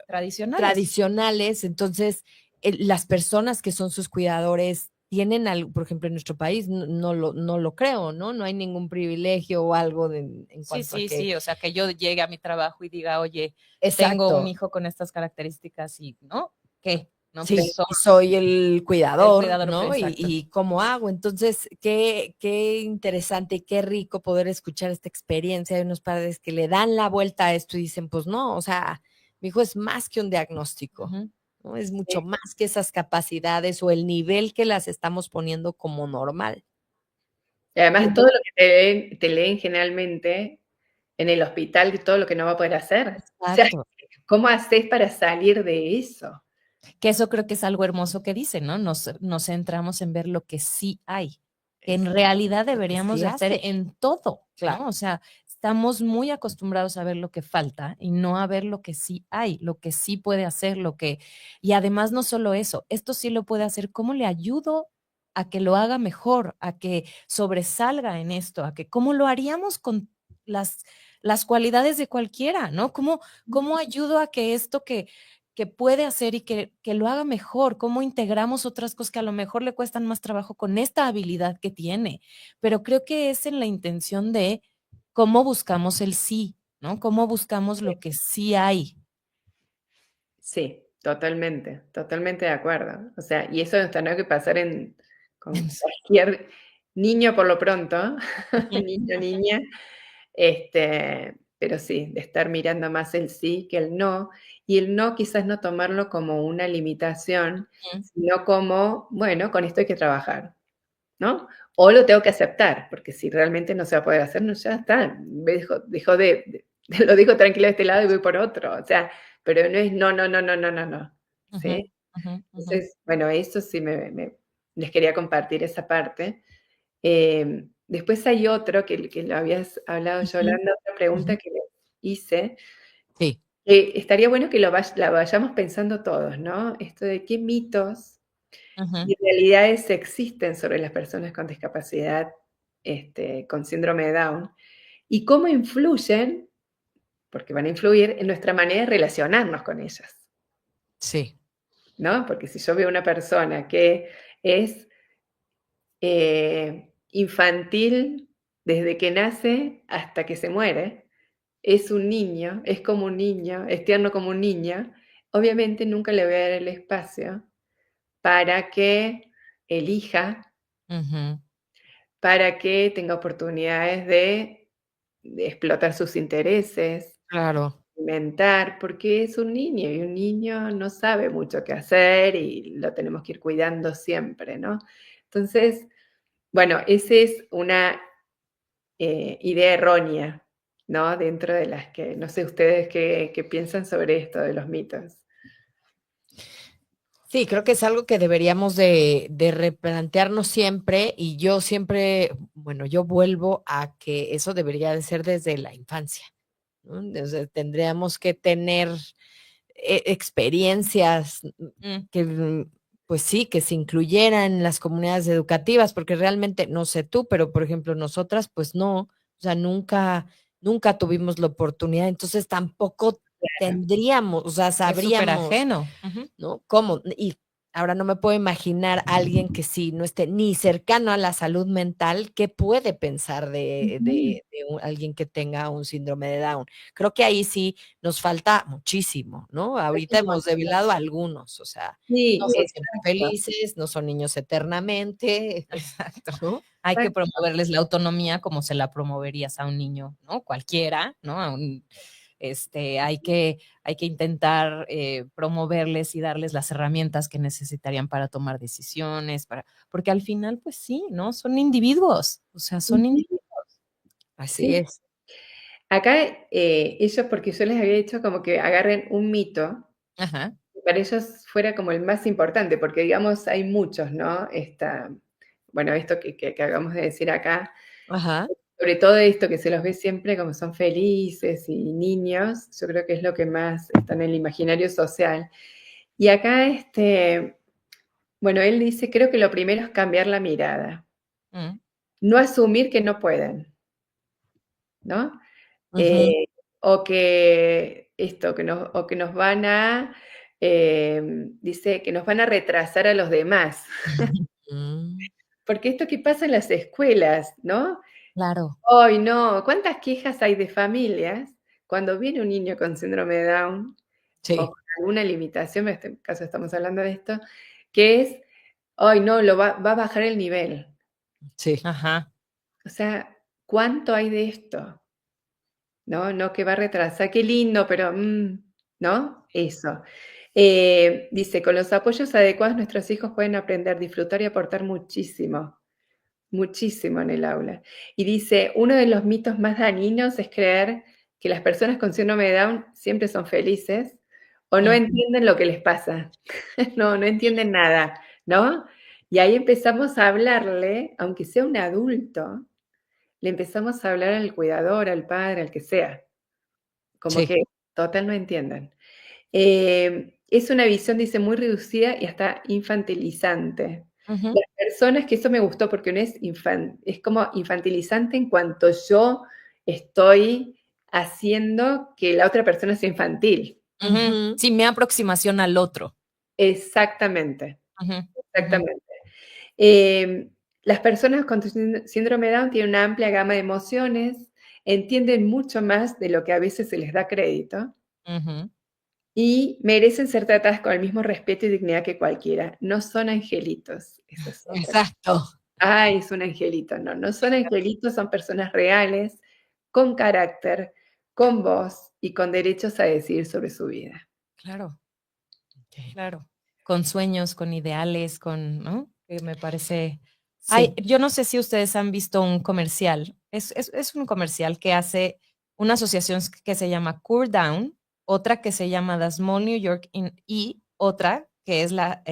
Tradicionales. tradicionales, entonces las personas que son sus cuidadores tienen algo, por ejemplo, en nuestro país, no lo creo, ¿no? No hay ningún privilegio o algo en Sí, cuanto a sí, que, sí, o sea, que yo llegue a mi trabajo y diga: "Oye, tengo un exacto, hijo con estas características y", ¿no? ¿Qué? ¿No? sí, Pues son y soy el el cuidador, cuidador ¿no? exacto. Y cómo hago. Entonces, qué interesante y qué rico poder escuchar esta experiencia de unos padres que le dan la vuelta a esto y dicen, pues no, o sea, mi hijo es más que un diagnóstico, Ujú. ¿no? Es mucho Sí. más que esas capacidades o el nivel que las estamos poniendo como normal. Y además Ujú. todo lo que te leen generalmente en el hospital, de todo lo que no va a poder hacer. O sea, Exacto. ¿cómo haces para salir de eso? Que eso creo que es algo hermoso que dice, ¿no? Nos centramos en ver lo que sí hay, que en Exacto, realidad Lo que deberíamos sí de hacer hace, en todo, claro. ¿no? O sea, estamos muy acostumbrados a ver lo que falta y no a ver lo que sí hay, lo que sí puede hacer, lo que y además no solo eso, esto sí lo puede hacer, ¿cómo le ayudo a que lo haga mejor, a que sobresalga en esto, a que cómo lo haríamos con las las cualidades de cualquiera, ¿no? ¿Cómo ayudo a que esto que puede hacer y que lo haga mejor, cómo integramos otras cosas que a lo mejor le cuestan más trabajo con esta habilidad que tiene. Pero creo que es en la intención de cómo buscamos el sí, ¿no? Cómo buscamos lo que sí hay. Sí, totalmente, totalmente de acuerdo. O sea, y eso nos tendrá que pasar con cualquier niño por lo pronto, niño, niña, pero sí, de estar mirando más el sí que el no, y el no quizás no tomarlo como una limitación, sino como, bueno, con esto hay que trabajar, ¿no? O lo tengo que aceptar, porque si realmente no se va a poder hacer, no, ya está, dejo lo digo tranquilo de este lado y voy por otro. O sea, pero no es no, no, no, no, no, no, no, Ujú, ¿sí? ujú, ujú. Entonces, bueno, eso sí les quería compartir esa parte. Después hay otro que lo habías hablado, Ujú, Yolanda, otra pregunta ujú. que les hice, Sí. que estaría bueno que la vayamos pensando todos, ¿no? Esto de qué mitos Ujú. y realidades existen sobre las personas con discapacidad, con síndrome de Down, y cómo influyen, porque van a influir en nuestra manera de relacionarnos con ellas, Sí. ¿no? Porque si yo veo una persona que es infantil desde que nace hasta que se muere, es un niño, es como un niño, es tierno como un niño, obviamente nunca le voy a dar el espacio para que elija, Ujú. para que tenga oportunidades de explotar sus intereses, Claro. experimentar, porque es un niño y un niño no sabe mucho qué hacer y lo tenemos que ir cuidando siempre, ¿no? Entonces, bueno, esa es una idea errónea, ¿no? Dentro de las que, no sé ustedes qué piensan sobre esto de los mitos. Sí, creo que es algo que deberíamos de replantearnos siempre y yo siempre, bueno, yo vuelvo a que eso debería de ser desde la infancia, ¿no? Entonces, tendríamos que tener experiencias Mm. que, pues sí, que se incluyeran en las comunidades educativas, porque realmente, no sé tú, pero por ejemplo, nosotras, pues no, o sea, nunca tuvimos la oportunidad, entonces tampoco Claro. tendríamos, o sea, Es súper sabríamos, ajeno. Ujú. ¿no? ¿Cómo? Y ahora no me puedo imaginar a alguien que sí no esté ni cercano a la salud mental, ¿qué puede pensar Ujú. de alguien que tenga un síndrome de Down? Creo que ahí sí nos falta muchísimo, ¿no? Es Ahorita un hemos montón. develado algunos, o sea, Sí, no son siempre exacto, felices, no son niños eternamente, Exacto. ¿no? Hay que exacto. promoverles la autonomía como se la promoverías a un niño, ¿no? Cualquiera, ¿no? Hay que intentar promoverles y darles las herramientas que necesitarían para tomar decisiones, porque al final, pues sí, ¿no? Son individuos, o sea, son Ujú. individuos. Así Sí. es. Acá ellos, porque yo les había dicho como que agarren un mito, Ajá. que para ellos fuera como el más importante, porque digamos hay muchos, ¿no? Bueno, esto que acabamos de decir acá, Ajá. sobre todo esto que se los ve siempre como son felices y niños, yo creo que es lo que más está en el imaginario social. Y acá, bueno, él dice, creo que lo primero es cambiar la mirada, Mm, no asumir que no pueden, ¿no? Ujú. Eh, o que esto, o que nos van a, dice, que nos van a retrasar a los demás. Mm, Porque esto que pasa en las escuelas, ¿no? claro. Ay, no, ¿cuántas quejas hay de familias cuando viene un niño con síndrome de Down o sí, con alguna limitación, en este caso estamos hablando de esto, que es, ay, no, va a bajar el nivel. sí, Ajá. O sea, ¿cuánto hay de esto? ¿No? No que va a retrasar, qué lindo, pero, ¿no? Eso. Dice, con los apoyos adecuados nuestros hijos pueden aprender, disfrutar y aportar muchísimo, muchísimo en el aula. Y dice, uno de los mitos más dañinos es creer que las personas con síndrome de Down siempre son felices o no Mm, entienden lo que les pasa. No entienden nada, ¿no? Y ahí empezamos a hablarle, aunque sea un adulto, le empezamos a hablar al cuidador, al padre, al que sea. Como sí. que total no entienden. Es una visión, dice, muy reducida y hasta infantilizante. ujú, Las personas, que eso me gustó porque no es es como infantilizante en cuanto yo estoy haciendo que la otra persona sea infantil. ujú. Ujú. Sí, mi aproximación al otro. Exactamente, Ujú, ujú, exactamente. Eh, las personas con síndrome de Down tienen una amplia gama de emociones, entienden mucho más de lo que a veces se les da crédito. ujú. Y merecen ser tratadas con el mismo respeto y dignidad que cualquiera. No son angelitos, esa es otra. Exacto. Ay, es un angelito. No, no son angelitos, son personas reales, con carácter, con voz y con derechos a decidir sobre su vida. Claro, Okey. claro. Con sueños, con ideales, ¿no? Que me parece. Sí. Yo no sé si ustedes han visto un comercial. Es un comercial que hace una asociación que se llama Cool Down. otra que se llama The Small New York y otra que es la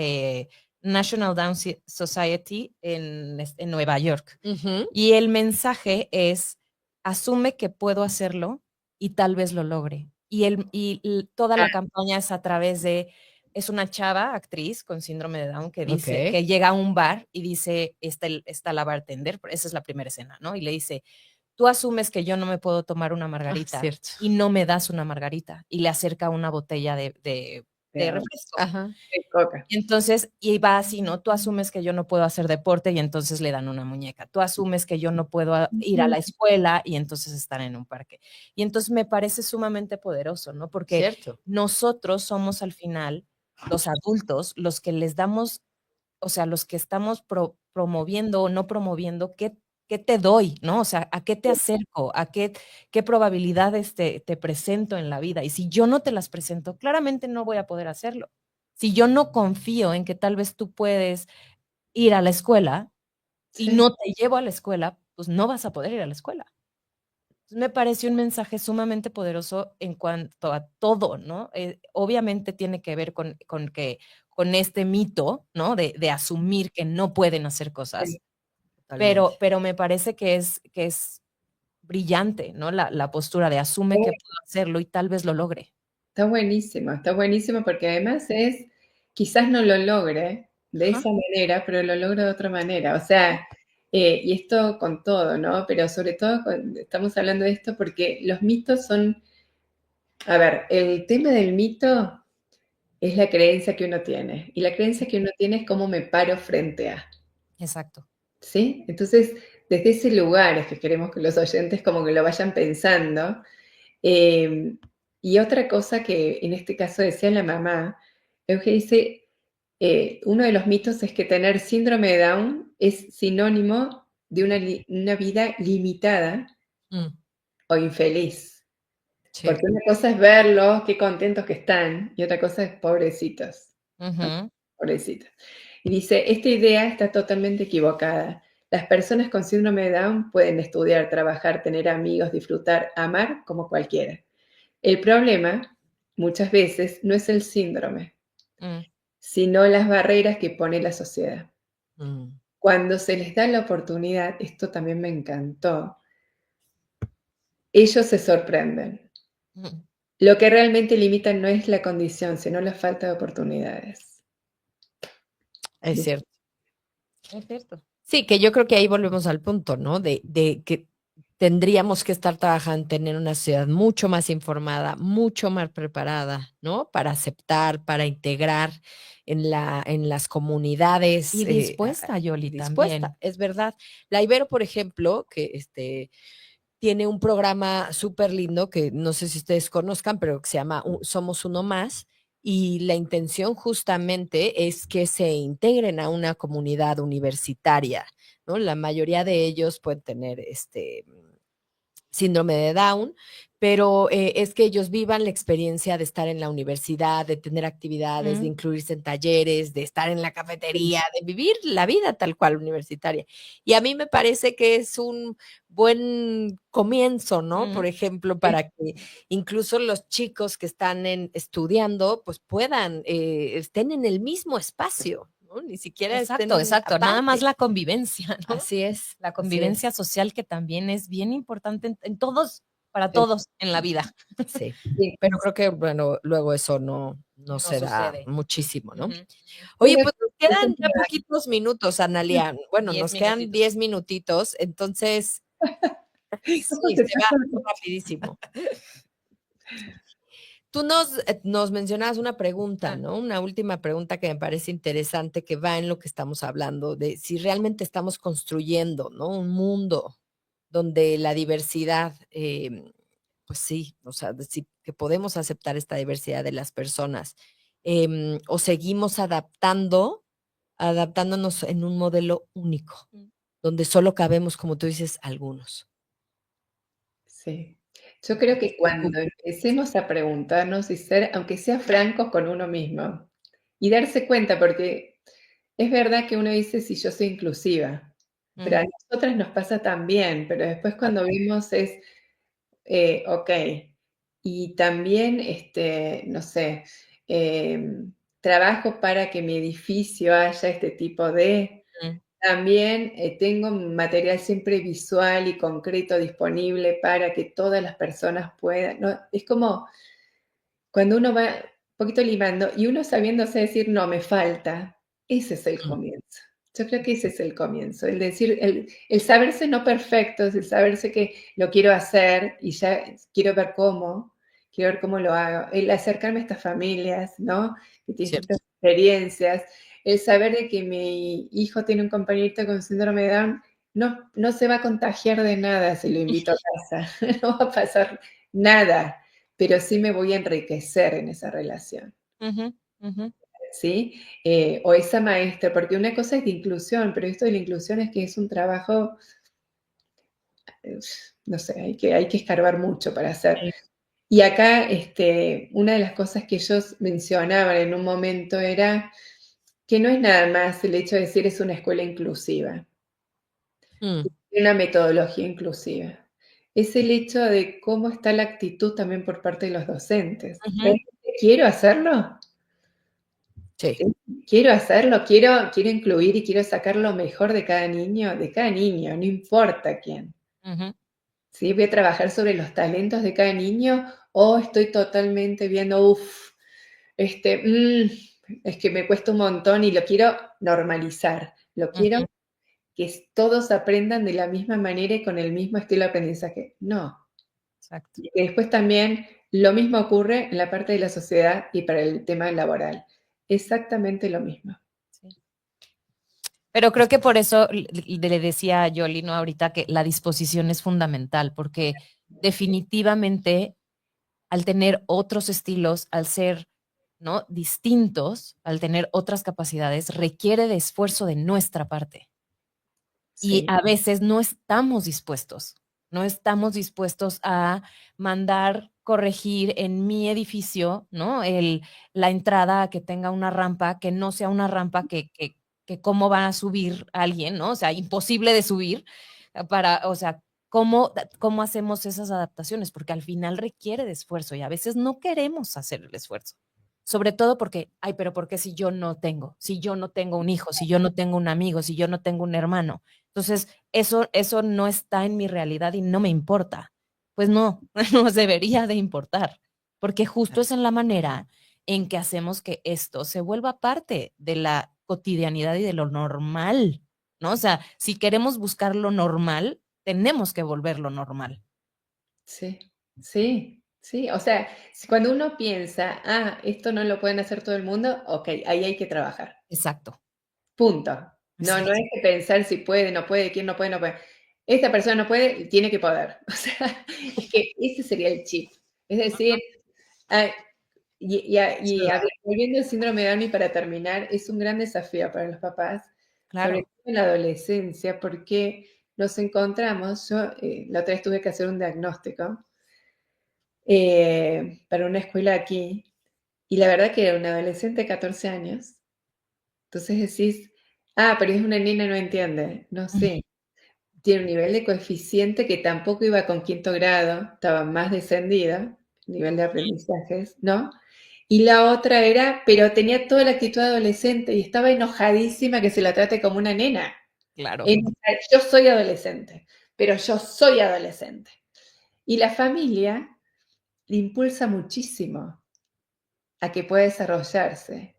National Down Society en Nueva York. Y el mensaje es, asume que puedo hacerlo y tal vez lo logre. Y toda la campaña es a través de, es una chava, actriz con síndrome de Down, que dice, que llega a un bar y dice, está la bartender, esa es la primera escena, ¿no? Y le dice, tú asumes que yo no me puedo tomar una margarita y no me das una margarita. Y le acerca una botella de refresco. De coca. Y entonces, y va así, ¿no? Tú asumes que yo no puedo hacer deporte y entonces le dan una muñeca. Tú asumes que yo no puedo ir a la escuela y entonces están en un parque. Y entonces me parece sumamente poderoso, ¿no? Porque nosotros somos al final los adultos los que les damos, o sea, los que estamos promoviendo o no promoviendo qué te doy, ¿no? O sea, a qué te acerco, a qué probabilidades te presento en la vida. Y si yo no te las presento, claramente no voy a poder hacerlo. Si yo no confío en que tal vez tú puedes ir a la escuela y Sí. no te llevo a la escuela, pues no vas a poder ir a la escuela. Entonces, me pareció un mensaje sumamente poderoso en cuanto a todo, ¿no? Obviamente tiene que ver con este mito, ¿no? De asumir que no pueden hacer cosas, Sí. pero me parece que es brillante, ¿no? La postura de asume que puedo hacerlo y tal vez lo logre. Está buenísimo porque además quizás no lo logre de Ajá. esa manera, pero lo logra de otra manera. O sea, y esto con todo, ¿no? Pero sobre todo estamos hablando de esto porque los mitos son, a ver, el tema del mito es la creencia que uno tiene. Y la creencia que uno tiene es cómo me paro frente a. Exacto. ¿Sí? Entonces, desde ese lugar es que queremos que los oyentes como que lo vayan pensando. Y otra cosa que en este caso decía la mamá, Euge dice, uno de los mitos es que tener síndrome de Down es sinónimo de una vida limitada o infeliz. Sí. Porque una cosa es verlos, qué contentos que están, y otra cosa es pobrecitos. Ujú. Pobrecita. Y dice, esta idea está totalmente equivocada. Las personas con síndrome de Down pueden estudiar, trabajar, tener amigos, disfrutar, amar como cualquiera. El problema, muchas veces, no es el síndrome, Mm. sino las barreras que pone la sociedad. Mm. Cuando se les da la oportunidad, esto también me encantó, ellos se sorprenden. Mm. Lo que realmente limitan no es la condición, sino la falta de oportunidades. Es cierto. Es cierto. Sí, que yo creo que ahí volvemos al punto, ¿no? De que tendríamos que estar trabajando en tener una sociedad mucho más informada, mucho más preparada, ¿no? Para aceptar, para integrar en las comunidades. Y dispuesta, Yoli, Dispuesta, también. es verdad. La Ibero, por ejemplo, que tiene un programa súper lindo que no sé si ustedes conozcan, pero que se llama Somos Uno Más. Y la intención justamente es que se integren a una comunidad universitaria, ¿no? La mayoría de ellos pueden tener síndrome de Down, pero es que ellos vivan la experiencia de estar en la universidad, de tener actividades, de incluirse en talleres, de estar en la cafetería, de vivir la vida tal cual universitaria. Y a mí me parece que es un buen comienzo, ¿no? Por ejemplo, para que incluso los chicos que están estudiando, pues puedan, estén en el mismo espacio, ¿no? Ni siquiera estén Exacto. Nada más aparte. la convivencia, ¿no? Así es. La así convivencia es. social que también es bien importante en todos, para En todos en la vida. Sí, Sí. pero creo que, bueno, luego eso no No se da sucede. muchísimo, ¿no? Ujú, ujú. Oye, Bueno, pues nos es quedan un ya tema poquitos minutos, Analia. Bueno, 10 nos quedan minutitos. 10 minutitos, entonces, ¿cómo sí, se se va pasa? rapidísimo. Tú nos mencionabas una pregunta, ¿no? Una última pregunta que me parece interesante, que va en lo que estamos hablando, de si realmente estamos construyendo, ¿no? Un mundo donde la diversidad, pues sí, o sea, sí, que podemos aceptar esta diversidad de las personas, o seguimos adaptándonos en un modelo único, donde solo cabemos, como tú dices, algunos. Sí. Yo creo que cuando empecemos a preguntarnos y ser, aunque sea francos con uno mismo, y darse cuenta, porque es verdad que uno dice si yo soy inclusiva, pero a nosotras nos pasa también, pero después cuando vimos es, ok, Y también, no sé, trabajo para que mi edificio haya este tipo de... Mm, También tengo material siempre visual y concreto disponible para que todas las personas puedan, ¿no? Es como cuando uno va un poquito limando y uno sabiéndose decir, no, me falta, ese es el mm, comienzo. Yo creo que ese es el comienzo, el decir, el saberse no perfectos, el saberse que lo quiero hacer y ya quiero ver cómo lo hago, el acercarme a estas familias, ¿no? Que tienen cierto. distintas experiencias, el saber de que mi hijo tiene un compañerito con síndrome de Down, no, no se va a contagiar de nada si lo invito a casa, no va a pasar nada, pero sí me voy a enriquecer en esa relación, Ujú, ujú. ¿sí? O esa maestra, porque una cosa es de inclusión, pero esto de la inclusión es que es un trabajo, eh, no sé, hay que escarbar mucho para hacer. Sí. Y acá, una de las cosas que ellos mencionaban en un momento era que no es nada más el hecho de decir es una escuela inclusiva, Mm, una metodología inclusiva. Es el hecho de cómo está la actitud también por parte de los docentes. ujú. ¿Realmente quiero hacerlo? Sí. ¿Sí? Quiero hacerlo, quiero incluir y quiero sacar lo mejor de cada niño, no importa quién. Ujú. ¿Sí? Voy a trabajar sobre los talentos de cada niño o estoy totalmente viendo, es que me cuesta un montón y lo quiero normalizar, lo quiero Ujú. que todos aprendan de la misma manera y con el mismo estilo de aprendizaje. No. Exacto. Y que después también lo mismo ocurre en la parte de la sociedad y para el tema laboral. Exactamente lo mismo. Sí. Pero creo que por eso le decía a Yoli, ¿no? Ahorita que la disposición es fundamental, porque definitivamente al tener otros estilos, al ser, ¿no? Distintos, al tener otras capacidades, requiere de esfuerzo de nuestra parte. Y Sí, a veces no estamos dispuestos a mandar corregir en mi edificio, ¿no? La entrada a que tenga una rampa, que no sea una rampa que cómo va a subir alguien, ¿no? O sea, imposible de subir o sea, ¿cómo hacemos esas adaptaciones? Porque al final requiere de esfuerzo y a veces no queremos hacer el esfuerzo. Sobre todo porque, ay, pero ¿por qué si yo no tengo un hijo, si yo no tengo un amigo, si yo no tengo un hermano? Entonces, eso no está en mi realidad y no me importa. Pues no, nos debería de importar, porque justo es en la manera en que hacemos que esto se vuelva parte de la cotidianidad y de lo normal, ¿no? O sea, si queremos buscar lo normal, tenemos que volverlo normal. sí, sí, sí. O sea, cuando uno piensa, esto no lo pueden hacer todo el mundo, ok, ahí hay que trabajar. Exacto, Punto. No, no exacto. hay que pensar si puede, no puede, quién no puede, no puede. Esta persona no puede, tiene que poder. O sea, es que ese sería el chip. Es decir, ah, Es verdad. volviendo al síndrome de Down y para terminar, es un gran desafío para los papás, sobre Claro. todo en la adolescencia, porque nos encontramos, yo la otra vez tuve que hacer un diagnóstico para una escuela aquí, y la verdad que era una adolescente de 14 años, entonces decís, pero es una nena, no entiende. No sé, tiene un nivel de coeficiente que tampoco iba con quinto grado, estaba más descendida, nivel de aprendizajes, ¿no? Y la otra era, pero tenía toda la actitud adolescente y estaba enojadísima que se la trate como una nena. Claro. Yo soy adolescente, pero yo soy adolescente. Y la familia le impulsa muchísimo a que pueda desarrollarse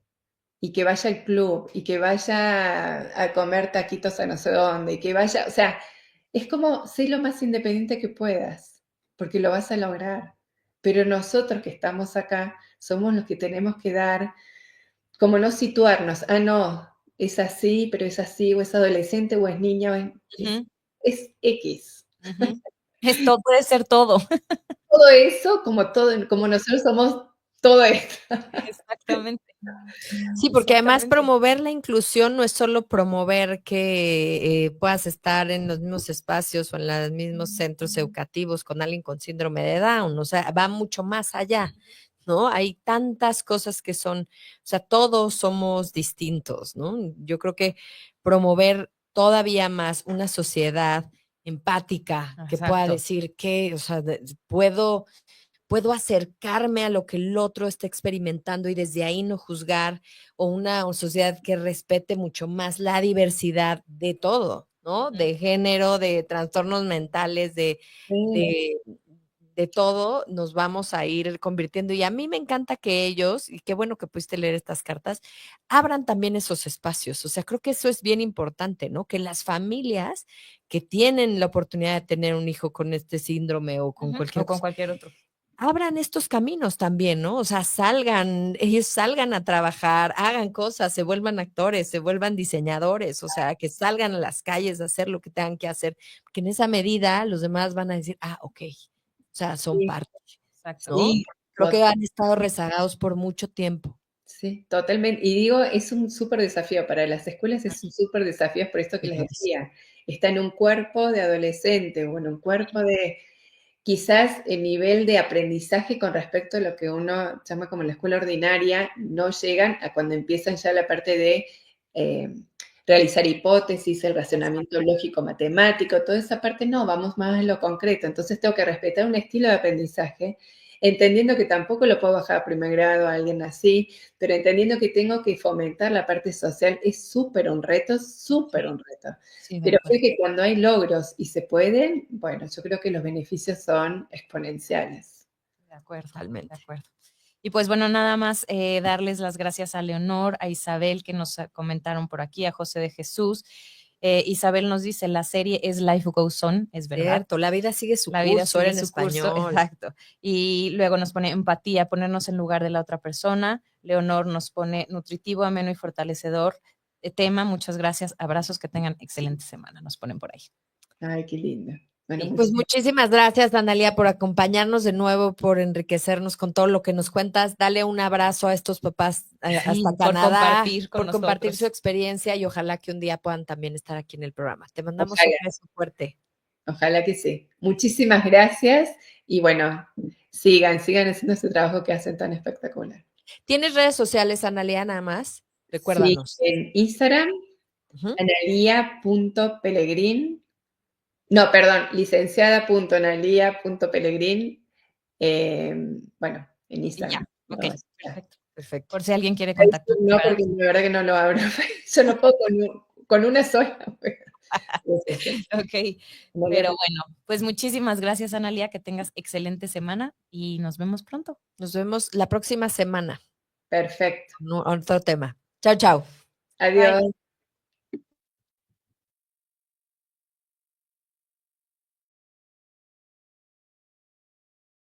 y que vaya al club y que vaya a comer taquitos a no sé dónde y que vaya, o sea, es como sé lo más independiente que puedas, porque lo vas a lograr. Pero nosotros que estamos acá somos los que tenemos que dar, como no situarnos, no, es así, pero es así, o es adolescente, o es niña, Ujú, es X. ujú. Esto puede ser todo. Todo eso, como nosotros somos todo esto. Exactamente, Sí, porque además exactamente. promover la inclusión no es solo promover que puedas estar en los mismos espacios o en los mismos centros educativos con alguien con síndrome de Down, o sea, va mucho más allá, ¿no? Hay tantas cosas que son, o sea, todos somos distintos, ¿no? Yo creo que promover todavía más una sociedad empática que pueda Exacto. decir que, o sea, puedo puedo acercarme a lo que el otro está experimentando y desde ahí no juzgar, o una sociedad que respete mucho más la diversidad de todo, ¿no? Ujú. De género, de trastornos mentales, Sí, de, de todo, nos vamos a ir convirtiendo. Y a mí me encanta que ellos, y qué bueno que pudiste leer estas cartas, abran también esos espacios. O sea, creo que eso es bien importante, ¿no? Que las familias que tienen la oportunidad de tener un hijo con este síndrome o con Ujú, cualquier o con cosa, cualquier otro. abran estos caminos también, ¿no? O sea, ellos salgan a trabajar, hagan cosas, se vuelvan actores, se vuelvan diseñadores, o sea, que salgan a las calles a hacer lo que tengan que hacer, que en esa medida los demás van a decir, ok, o sea, son sí, parte, Exacto. ¿no? sí, Creo que han estado rezagados por mucho tiempo. sí, totalmente. Y digo, es un súper desafío para las escuelas, es un súper desafío por esto que Sí, les lo es. decía. Está en un cuerpo de adolescente o en un cuerpo de quizás el nivel de aprendizaje con respecto a lo que uno llama como la escuela ordinaria, no llegan a cuando empiezan ya la parte de eh, realizar hipótesis, el razonamiento lógico matemático, toda esa parte no, vamos más a lo concreto. Entonces tengo que respetar un estilo de aprendizaje, entendiendo que tampoco lo puedo bajar a primer grado a alguien así, pero entendiendo que tengo que fomentar la parte social, es súper un reto. Sí, de Pero acuerdo. creo que cuando hay logros y se pueden, bueno, yo creo que los beneficios son exponenciales. De acuerdo, de Totalmente. acuerdo. Y pues bueno, nada más darles las gracias a Leonor, a Isabel que nos comentaron por aquí, a José de Jesús. Isabel nos dice, la serie es Life Goes On, es verdad. Cierto, la vida sigue su La vida curso, era sigue en su curso, español. exacto. Y luego nos pone empatía, ponernos en lugar de la otra persona. Leonor nos pone nutritivo, ameno y fortalecedor. Tema, muchas gracias. Abrazos, que tengan excelente semana. Nos ponen por ahí. Ay, qué lindo. Bueno, Sí. Pues muchísimas muchísimas gracias, Analia, por acompañarnos de nuevo, por enriquecernos con todo lo que nos cuentas. Dale un abrazo a estos papás hasta Sí, por Canadá, compartir con por compartir su nosotros. experiencia y ojalá que un día puedan también estar aquí en el programa. Te mandamos un ojalá, beso fuerte. ojalá que sí. Muchísimas gracias y bueno, sigan haciendo ese trabajo que hacen tan espectacular. ¿Tienes redes sociales, Analia, nada más? Sí, Recuérdanos. en Instagram, Ujú. analia.pelegrín, no, perdón, licenciada.analia.pelegrín, bueno, en Y ya, Instagram. ok, No, ya. perfecto. Perfecto. Por si alguien quiere contactar Facebook no, para... porque la verdad que no lo abro. Yo no puedo con una sola. Es eso. Ok, pero Analia, bueno, pues muchísimas gracias, Analia, que tengas excelente semana y nos vemos pronto. Nos vemos la próxima semana perfecto. con otro tema. Chao, chao. Bye. Adiós.